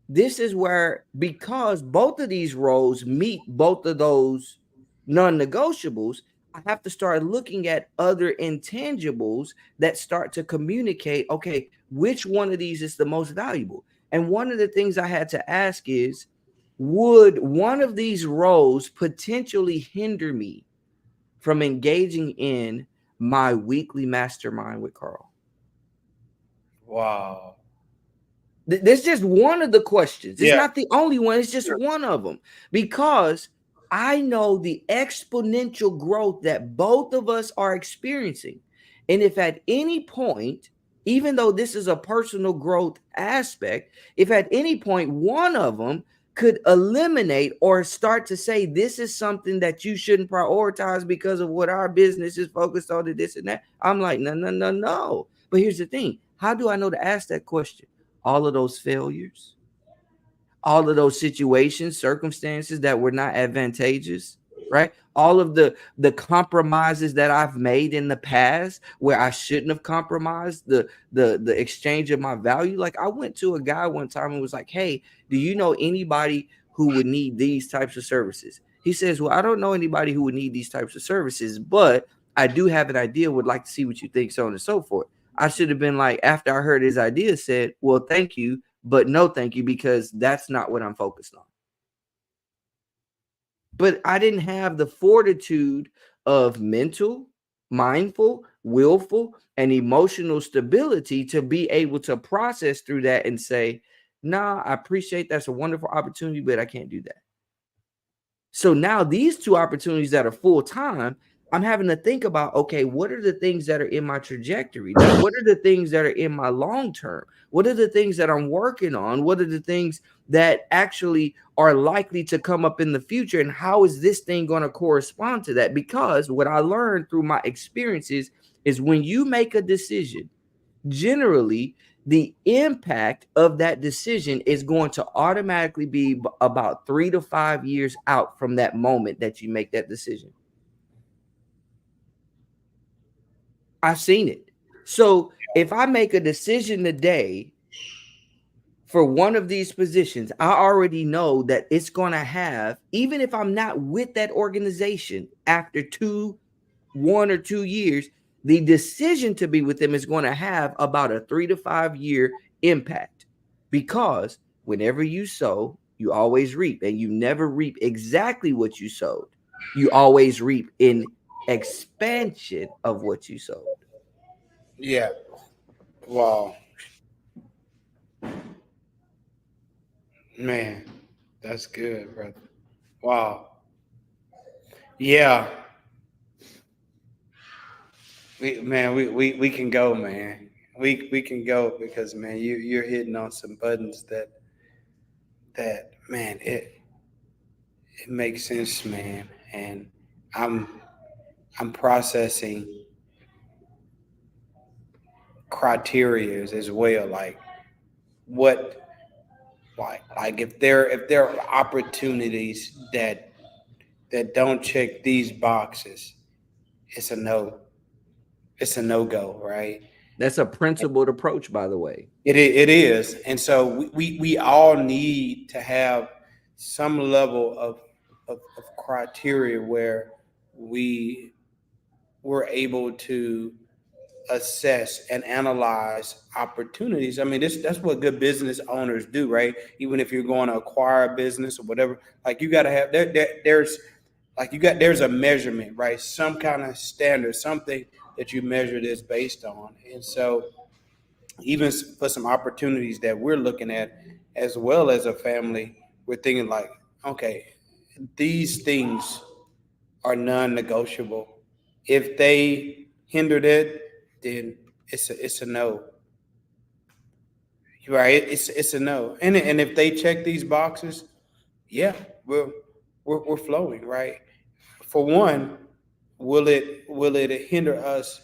this is where, because both of these roles meet both of those non-negotiables, I have to start looking at other intangibles that start to communicate, okay, which one of these is the most valuable. And one of the things I had to ask is, would one of these roles potentially hinder me from engaging in my weekly mastermind with Carl? Wow. There's just one of the questions. It's Yeah. not the only one. It's just Sure. one of them, because I know the exponential growth that both of us are experiencing. And if at any point, even though this is a personal growth aspect, if at any point one of them could eliminate or start to say, this is something that you shouldn't prioritize because of what our business is focused on, and this and that, I'm like, no, no, no, no. But here's the thing. How do I know to ask that question? All of those failures, all of those situations, circumstances that were not advantageous, right? All of the compromises that I've made in the past where I shouldn't have compromised the exchange of my value. Like, I went to a guy one time and was like, "Hey, do you know anybody who would need these types of services?" He says, "Well, I don't know anybody who would need these types of services, but I do have an idea, would like to see what you think, so on and so forth." I should have been like, after I heard his idea, said, "Well, thank you, but no thank you, because that's not what I'm focused on." But I didn't have the fortitude of mental, mindful, willful, and emotional stability to be able to process through that and say, nah, I appreciate that's a wonderful opportunity, but I can't do that. So now these two opportunities that are full time, I'm having to think about, okay, what are the things that are in my trajectory? That, what are the things that are in my long term? What are the things that I'm working on? What are the things that actually are likely to come up in the future? And how is this thing going to correspond to that? Because what I learned through my experiences is, when you make a decision, generally the impact of that decision is going to automatically be about 3 to 5 years out from that moment that you make that decision. I've seen it. So if I make a decision today for one of these positions, I already know that it's going to have, even if I'm not with that organization after 1 or 2 years, the decision to be with them is going to have about a 3 to 5 year impact. Because whenever you sow, you always reap, and you never reap exactly what you sowed. You always reap in expansion of what you sowed. Yeah. Wow. Man, that's good, brother. Wow. Yeah. We can go, man. We can go, because man, you're hitting on some buttons that man, it makes sense, man. And I'm I'm processing criteria as well. Like what, like if there are opportunities that don't check these boxes, it's a no. It's a no go, right? That's a principled approach, by the way. It is, and so we all need to have some level of criteria where we were able to assess and analyze opportunities. I mean, that's what good business owners do, right? Even if you're going to acquire a business or whatever, like you got to have there's like there's a measurement, right? Some kind of standard, something that you measure this based on, and so even for some opportunities that we're looking at as well as a family, we're thinking like, okay, these things are non-negotiable. If they hinder that, then it's a no, right? It's a no. And if they check these boxes, yeah, we're we're flowing, right? For one, will it hinder us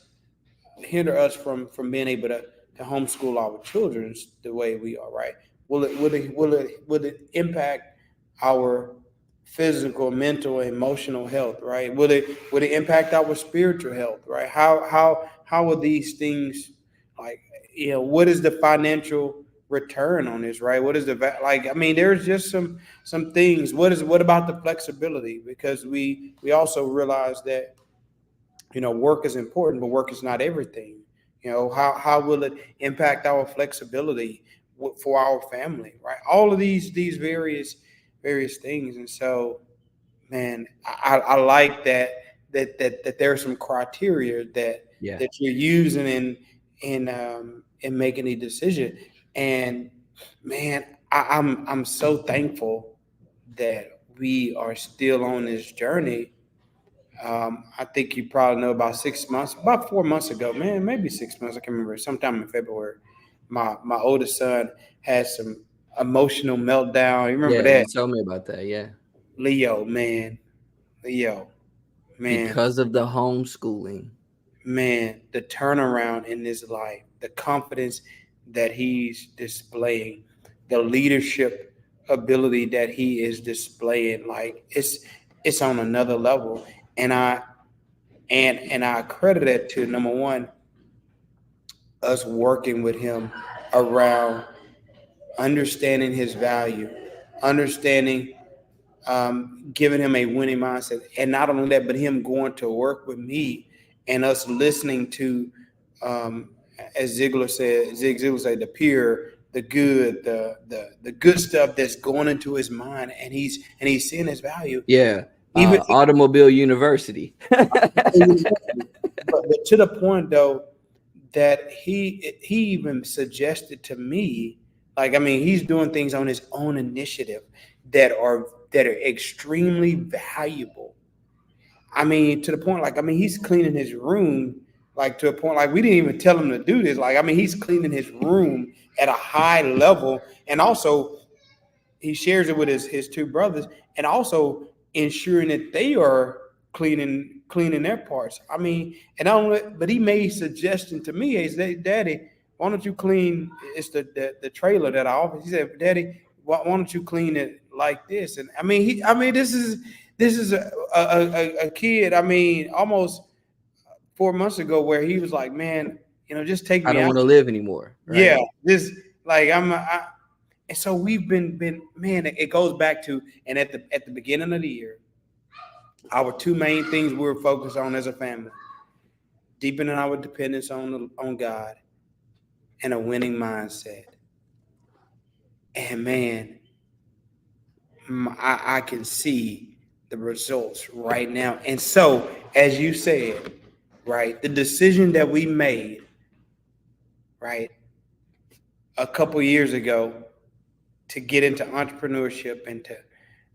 from being able to homeschool our children the way we are, right? Will it impact our physical, mental, emotional health, right? Will it impact our spiritual health, right? How are these things, like, what is the financial return on this, right? What is like, I mean, there's just some things. What about the flexibility? Because we also realize that work is important, but work is not everything. How will it impact our flexibility for our family, right? All of these various things. And so, man, I like that there's some criteria that Yeah. that you're using in making a decision. And man, I'm so thankful that we are still on this journey. I think you probably know about 6 months, about 4 months ago, man, maybe 6 months. I can't remember. Sometime in February, my oldest son had some emotional meltdown. You remember Yeah, that? you told me about that. Yeah. Leo, man, Leo, man, Because of the homeschooling. man, the turnaround in his life, the confidence that he's displaying, the leadership ability that he is displaying, like it's on another level. And I credit it to, number one, us working with him around understanding his value, understanding, giving him a winning mindset, and not only that, but him going to work with me and us listening to, um, as Zig Ziglar said, the pure, the good, the good stuff that's going into his mind, and he's seeing his value, Yeah. even. Automobile University. But to the point though that he even suggested to me, like, I mean, he's doing things on his own initiative that are extremely valuable. I mean, to the point, like, I mean, he's cleaning his room, like, to a point, like, we didn't even tell him to do this. Like, I mean, he's cleaning his room at a high level, and also he shares it with his two brothers, and also ensuring that they are cleaning their parts. I mean, and I don't. But he made suggestion to me. He said, "Daddy, why don't you clean? It's the trailer that I offer." He said, "Daddy, why don't you clean it like this?" And I mean, this is a kid. I mean, almost 4 months ago, where he was like, "Man, just take I me don't out." want to live anymore. Yeah, Right. this, like, and so we've been, man. It goes back to, and at the beginning of the year, our two main things we were focused on as a family: deepening our dependence on God and a winning mindset. And man, I can see the results right now. And so, as you said, right, the decision that we made, right, a couple years ago to get into entrepreneurship and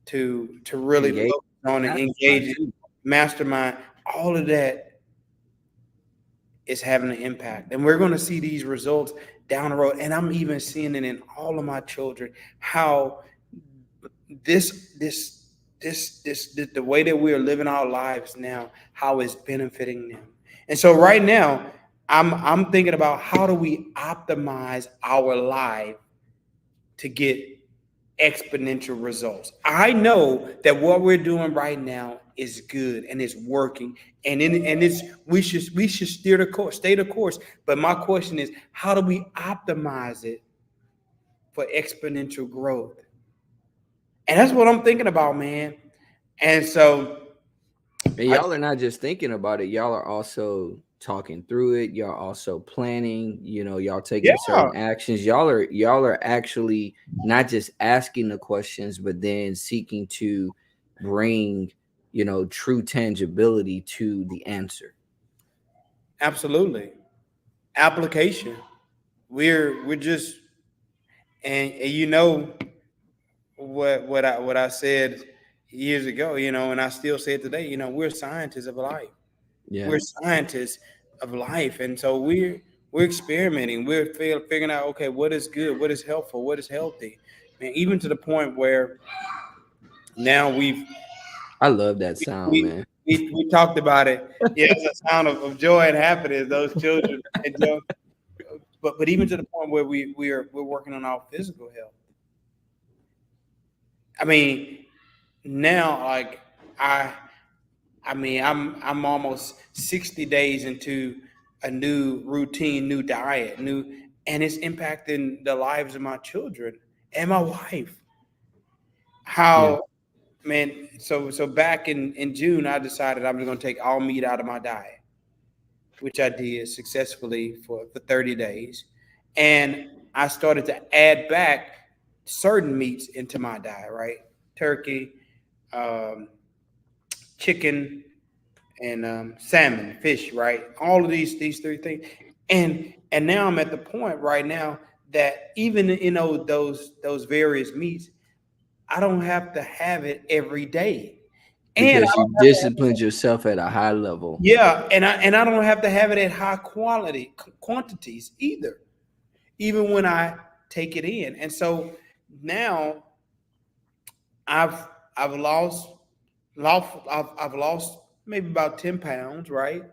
to really Engage. focus on and engage Mastermind in too. mastermind, all of that is having an impact. And we're going to see these results down the road. And I'm even seeing it in all of my children, how this this the way that we are living our lives now, how it's benefiting them. And so right now, I'm thinking about how do we optimize our life to get exponential results. I know that what we're doing right now is good and it's working, and it's we should steer the course, stay the course. But my question is, how do we optimize it for exponential growth? And that's what I'm thinking about, man. And so And I y'all are not just thinking about it, y'all are also talking through it. Y'all also planning, y'all taking yeah, certain actions. Y'all are actually not just asking the questions, but then seeking to bring, true tangibility to the answer. absolutely. Application. We're just and what I said years ago, and I still say it today, we're scientists of life. Yeah. We're scientists of life, and so we're experimenting. We're figuring out, okay, what is good, what is helpful, what is healthy, and even to the point where now I love that sound, we man. we talked about it. Yeah, it's a sound of joy and happiness. Those children, and but even to the point where we're working on our physical health. I mean, now like I I'm almost 60 days into a new routine, new diet, and it's impacting the lives of my children and my wife. Yeah. How, man, so back in June, I decided I'm just gonna take all meat out of my diet, which I did successfully for 30 days. And I started to add back certain meats into my diet, right? Turkey, um, chicken, and salmon, fish, right? All of these three things, and now I'm at the point right now that even those various meats, I don't have to have it every day, and I Because you don't have to have, disciplined yourself at a high level. yeah, and I don't have to have it at high quality quantities either, even when I take it in, and so now I've I've lost maybe about 10 pounds, right?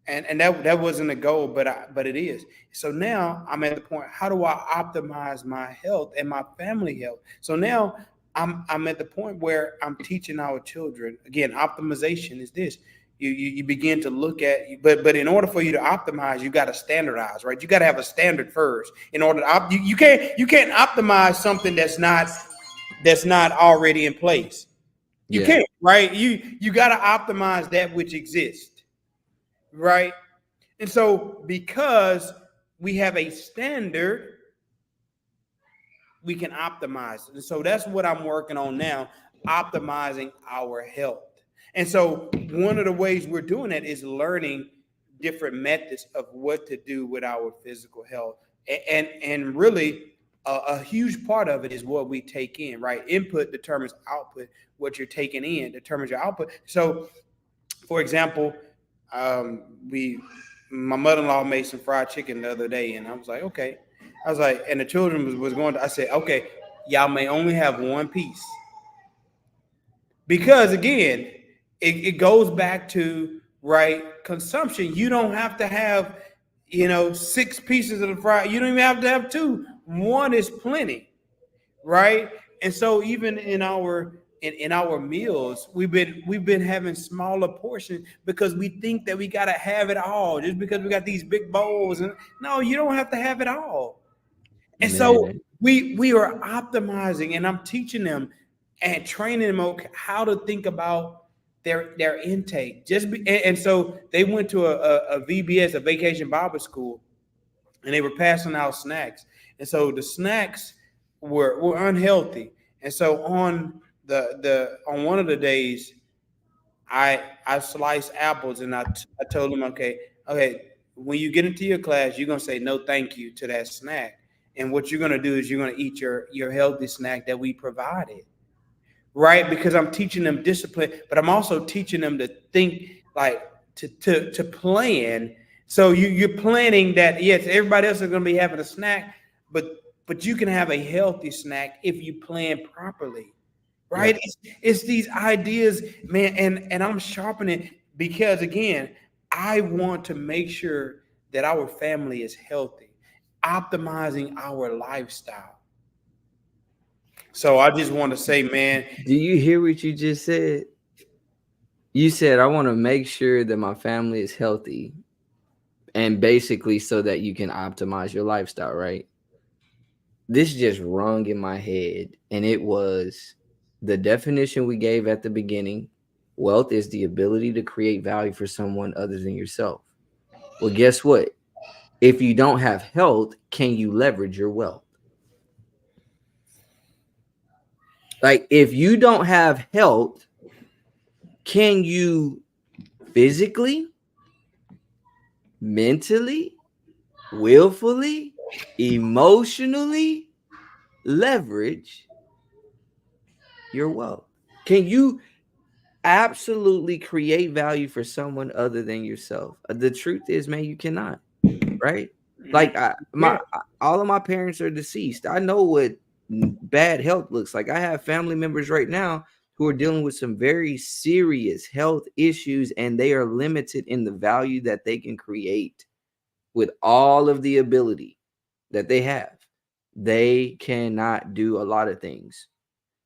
And that wasn't a goal, but it is. So now I'm at the point. How do I optimize my health and my family health? So now I'm at the point where I'm teaching our children again. Optimization is this. You begin to look at, but in order for you to optimize, you got to standardize, right? You got to have a standard first in order to you can't optimize something that's not already in place. You Yeah. can't, right? You got to optimize that which exists, right? And so, because we have a standard, we can optimize. And so, that's what I'm working on now, optimizing our health. And so, one of the ways we're doing that is learning different methods of what to do with our physical health. And really, a huge part of it is what we take in, right? Input determines output. What you're taking in determines your output. So, for example, um, we my mother-in-law made some fried chicken the other day, and I was like, okay. I was like, and the children was going to, I said, okay, y'all may only have one piece. Because again, it goes back to right consumption. You don't have to have, 6 pieces of the fried, you don't even have to have two. One is plenty, right? And so even in our meals, we've been having smaller portions because we think that we gotta have it all just because we got these big bowls. And no, you don't have to have it all. And so Man. we are optimizing, and I'm teaching them and training them how to think about their intake. And so they went to a VBS, a vacation Bible school, and they were passing out snacks. And so the snacks were unhealthy. And so on the on one of the days, I sliced apples, and I told them, okay, when you get into your class, you're gonna say no thank you to that snack. And what you're gonna do is you're gonna eat your healthy snack that we provided, right? Because I'm teaching them discipline, but I'm also teaching them to think, like to plan. So you're planning that, yes, everybody else is going to be having a snack, but you can have a healthy snack if you plan properly, right? Yep. It's these ideas, man, and I'm sharpening because again, I want to make sure that our family is healthy, optimizing our lifestyle. So I just want to say, man, Do you hear what you just said? You said, I want to make sure that my family is healthy, and basically so that you can optimize your lifestyle, right? This just rung in my head, and it was the definition we gave at the beginning. Wealth is the ability to create value for someone other than yourself. Well, guess what? If you don't have health, can you leverage your wealth? Like, if you don't have health, can you physically, mentally, willfully, emotionally leverage your wealth? Can you absolutely create value for someone other than yourself? The truth is, man, you cannot, right? Like, yeah, all of my parents are deceased. I know what bad health looks like. I have family members right now who are dealing with some very serious health issues, and they are limited in the value that they can create with all of the ability that they have. They cannot do a lot of things.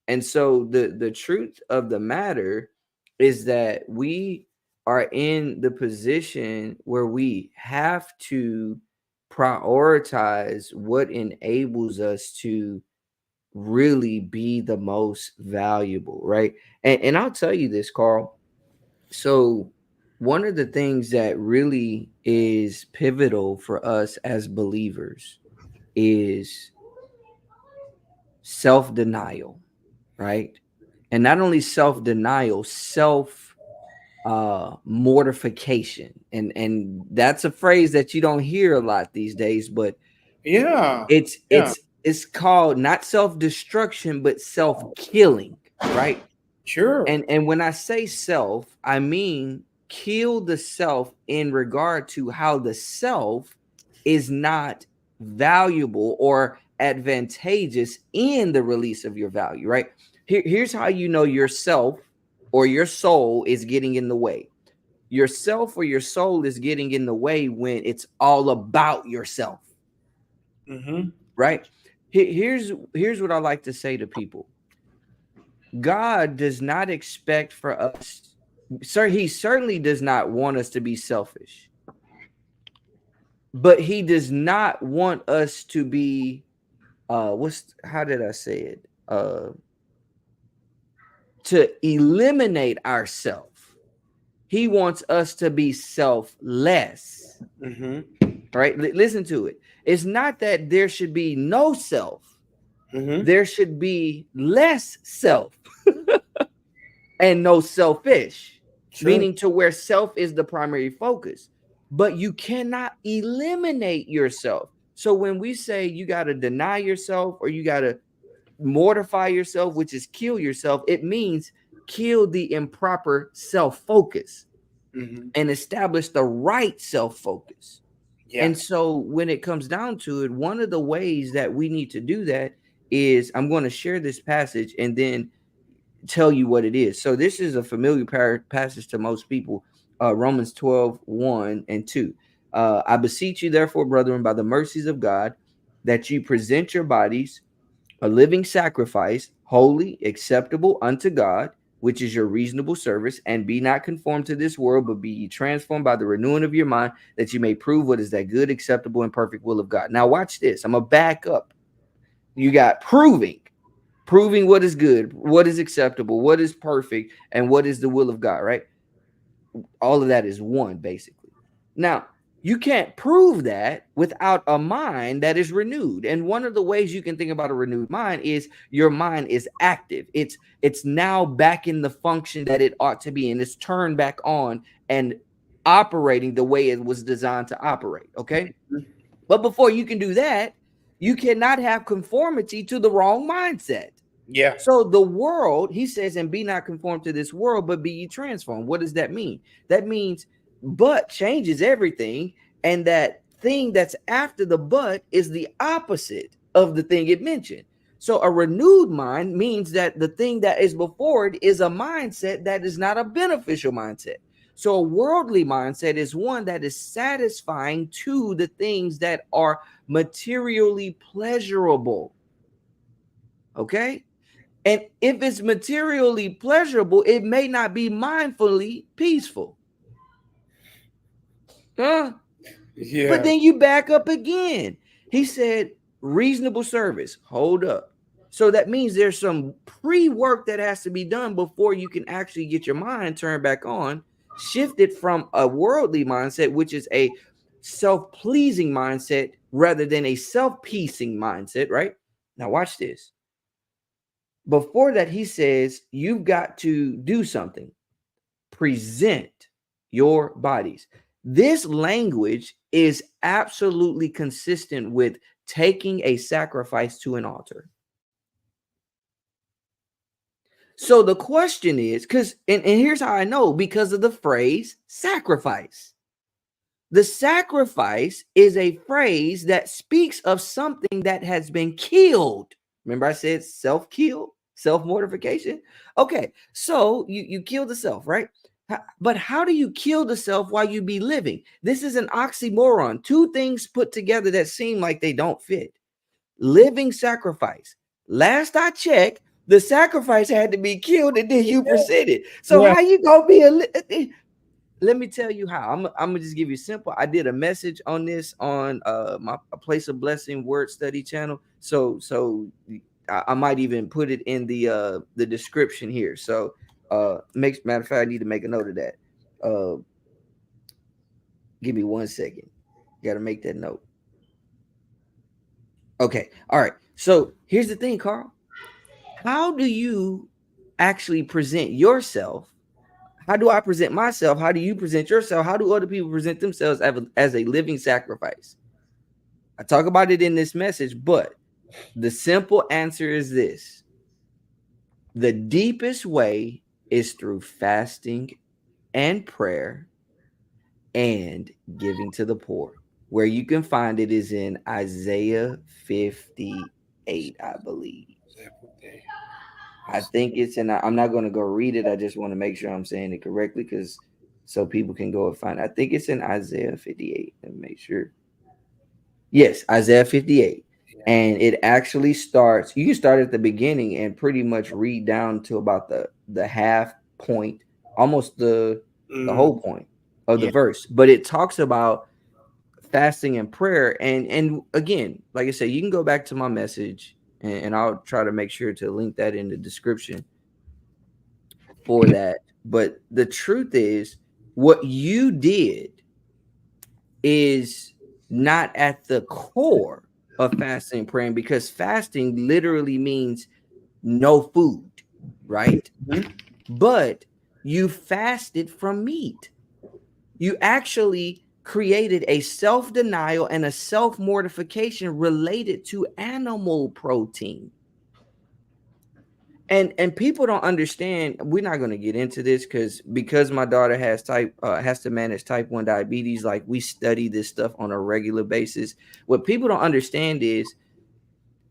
And so the truth of the matter is that we are in the position where we have to prioritize what enables us to really be the most valuable, right? And I'll tell you this, Carl. So one of the things that really is pivotal for us as believers is self-denial, right? And not only self-denial, self mortification. And that's a phrase that you don't hear a lot these days, but yeah, it's yeah, it's it's called not self-destruction but self-killing, right? sure. And when I say self, I mean kill the self in regard to how the self is not valuable or advantageous in the release of your value, right? Here's how you know yourself or your soul is getting in the way. Yourself or your soul is getting in the way when it's all about yourself, Mm-hmm. right? Here's what I like to say to people. God does not expect for us, sir, he certainly does not want us to be selfish, but he does not want us to be how did I say it? To eliminate ourself. He wants us to be selfless. Mm-hmm. All right, listen to it. It's not that there should be no self. Mm-hmm. There should be less self and no selfish, Sure. meaning to where self is the primary focus. But you cannot eliminate yourself. So when we say you got to deny yourself or you got to mortify yourself, which is kill yourself, it means kill the improper self focus Mm-hmm. and establish the right self focus. Yeah. And so when it comes down to it, one of the ways that we need to do that is I'm going to share this passage and then tell you what it is. So this is a familiar passage to most people. Romans 12:1 and 2. I beseech you, therefore, brethren, by the mercies of God, that you present your bodies a living sacrifice, holy, acceptable unto God, which is your reasonable service, and be not conformed to this world, but be ye transformed by the renewing of your mind, that you may prove what is that good, acceptable, and perfect will of God. Now, watch this. I'm going to back up. You got proving what is good, what is acceptable, what is perfect, and what is the will of God, right? All of that is one, basically. Now, you can't prove that without a mind that is renewed. And one of the ways you can think about a renewed mind is your mind is active. It's now back in the function that it ought to be, and it's turned back on and operating the way it was designed to operate. Okay. But before you can do that, you cannot have conformity to the wrong mindset. Yeah. So the world, he says, and be not conformed to this world, but be ye transformed. What does that mean? That means but changes everything. And that thing that's after the but is the opposite of the thing it mentioned. So a renewed mind means that the thing that is before it is a mindset that is not a beneficial mindset. So a worldly mindset is one that is satisfying to the things that are materially pleasurable. Okay? And if it's materially pleasurable, it may not be mindfully peaceful. Huh? But Yeah. then you back up again. He said, reasonable service. Hold up. So that means there's some pre-work that has to be done before you can actually get your mind turned back on, shifted from a worldly mindset, which is a self-pleasing mindset, rather than a self-piecing mindset, right? Now watch this. Before that, he says, you've got to do something. Present your bodies. This language is absolutely consistent with taking a sacrifice to an altar. So the question is, and here's how I know, because of the phrase sacrifice. The sacrifice is a phrase that speaks of something that has been killed. Remember, I said self-kill, self-mortification. Okay, so you kill the self, right? But how do you kill the self while you be living? This is an oxymoron. Two things put together that seem like they don't fit. Living sacrifice. Last I checked, the sacrifice had to be killed and then you presented. So Yeah. how you gonna be let me tell you how. I'm gonna just give you simple. I did a message on this on my a place of blessing word study channel. So I might even put it in the description here. So matter of fact, I need to make a note of that. Uh give me 1 second. Gotta make that note. Okay, all right. So here's the thing, Carl. How do you actually present yourself? How do I present myself? How do you present yourself? How do other people present themselves as a living sacrifice? I talk about it in this message, but the simple answer is this: the deepest way is through fasting and prayer and giving to the poor. Where you can find it is in Isaiah 58, I believe. I think it's in, I'm not going to go read it. I just want to make sure I'm saying it correctly because so people can go and find it. I think it's in Isaiah 58. Let me make sure. Yes, Isaiah 58. And it actually starts, you can start at the beginning and pretty much read down to about the half point, almost the whole point of the Yeah. verse. But it talks about fasting and prayer. And again, like I said, you can go back to my message and I'll try to make sure to link that in the description for that. But the truth is, what you did is not at the core of fasting and praying, because fasting literally means no food, right? Mhm. But you fasted from meat. You actually created a self-denial and a self-mortification related to animal protein. And people don't understand. We're not going to get into this because my daughter has to manage type 1 diabetes. Like, we study this stuff on a regular basis. What people don't understand is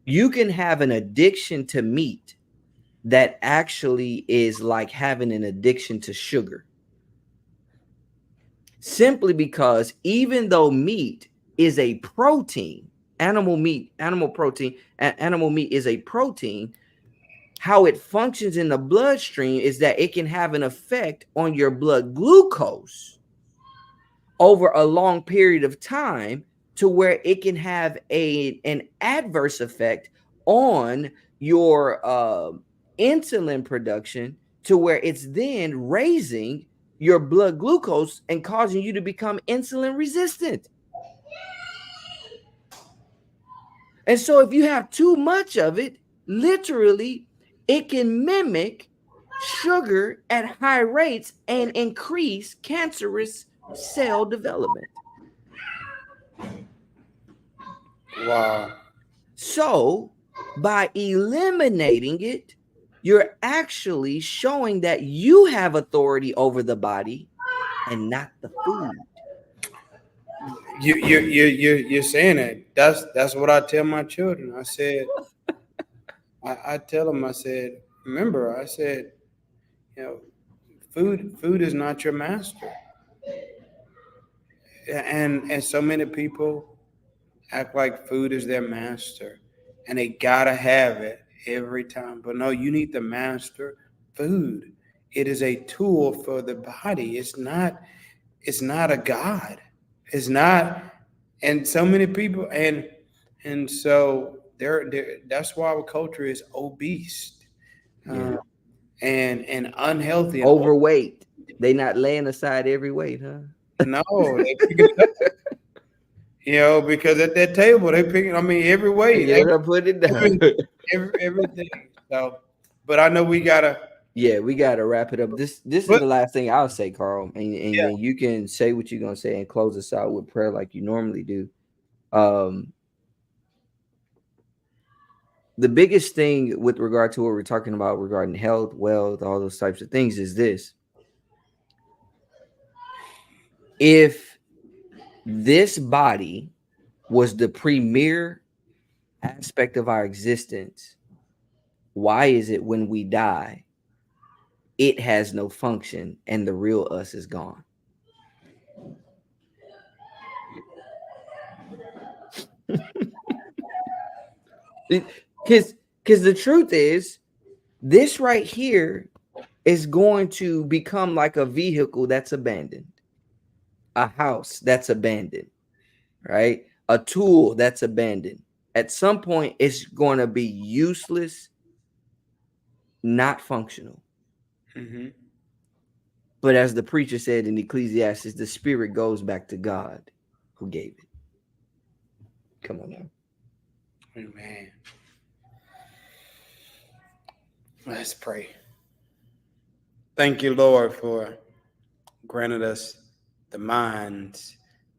you can have an addiction to meat that actually is like having an addiction to sugar, simply because even though meat is a protein, animal meat is a protein, how it functions in the bloodstream is that it can have an effect on your blood glucose over a long period of time, to where it can have an adverse effect on your insulin production, to where it's then raising your blood glucose and causing you to become insulin resistant. And so if you have too much of it, literally, it can mimic sugar at high rates and increase cancerous cell development. Wow. So by eliminating it, you're actually showing that you have authority over the body and not the food. You're saying that. That's what I tell my children. I said, I tell them, I said, remember, I said, you know, Food is not your master. And so many people act like food is their master and they gotta have it every time. But no, you need to master food. It is a tool for the body. It's not a god. It's not. And so many people and so that's why our culture is obese, Yeah. and unhealthy and Overweight. They not laying aside every weight, huh? no, they picking it up, because at that table they picking. I mean, every weight, Get it up, put it down. every, everything. So, but I know we gotta. Yeah, we gotta wrap it up. This is But the last thing I'll say, Carl, and yeah, then you can say what you're gonna say and close us out with prayer like you normally do. Um, the biggest thing with regard to what we're talking about regarding health, wealth, all those types of things is this: if this body was the premier aspect of our existence, why is it when we die, it has no function and the real us is gone? Because the truth is, this right here is going to become like a vehicle that's abandoned, a house that's abandoned, right? A tool that's abandoned. At some point, it's going to be useless, not functional. hmm But as the preacher said in Ecclesiastes, the spirit goes back to God who gave it. Come on now. man, let's pray. Thank you, Lord, for granted us the minds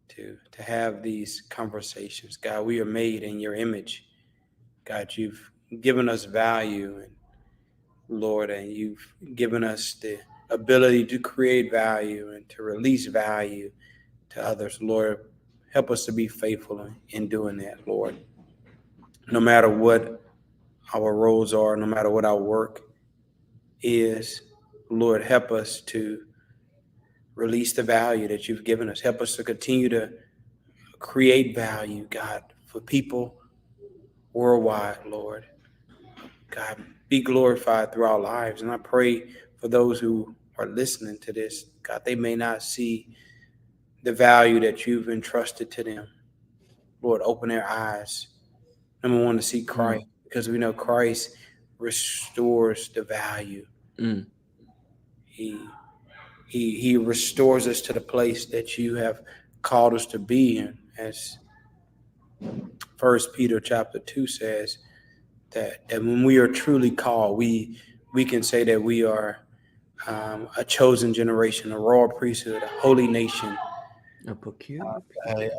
to have these conversations. God, we are made in your image. God, you've given us value, and Lord, and you've given us the ability to create value and to release value to others. Lord, help us to be faithful in doing that, Lord. No matter what our roles are, no matter what our work is, Lord, help us to release the value that you've given us. Help us to continue to create value, God, for people worldwide, Lord. God, be glorified through our lives. And I pray for those who are listening to this, God, they may not see the value that you've entrusted to them. Lord, open their eyes. Number one, to see Christ, because we know Christ restores the value. Mm. He restores us to the place that you have called us to be in, as First Peter chapter 2 says, that when we are truly called, we can say that we are a chosen generation, a royal priesthood, a holy nation, A peculiar a,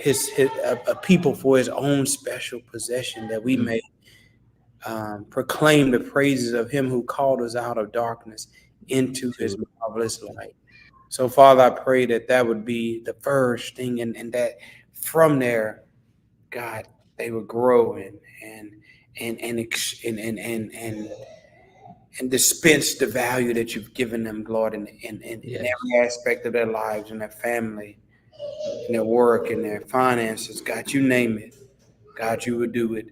people. a people for his own special possession, that we may proclaim the praises of him who called us out of darkness into his marvelous light. So, Father, I pray that that would be the first thing, and that from there, God, they would grow and dispense the value that you've given them, Lord, in Yes. every aspect of their lives, in their family, in their work, in their finances. God, you name it. God, you would do it.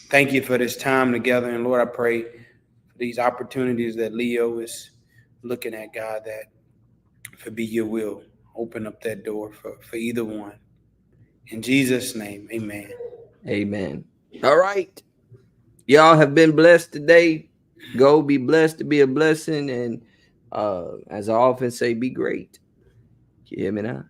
Thank you for this time together. And Lord, I pray for these opportunities that Leo is looking at, God, that if it be your will, open up that door for either one. In Jesus' name, amen. Amen. All right. Y'all have been blessed today. Go be blessed to be a blessing. And as I often say, be great. You hear me now?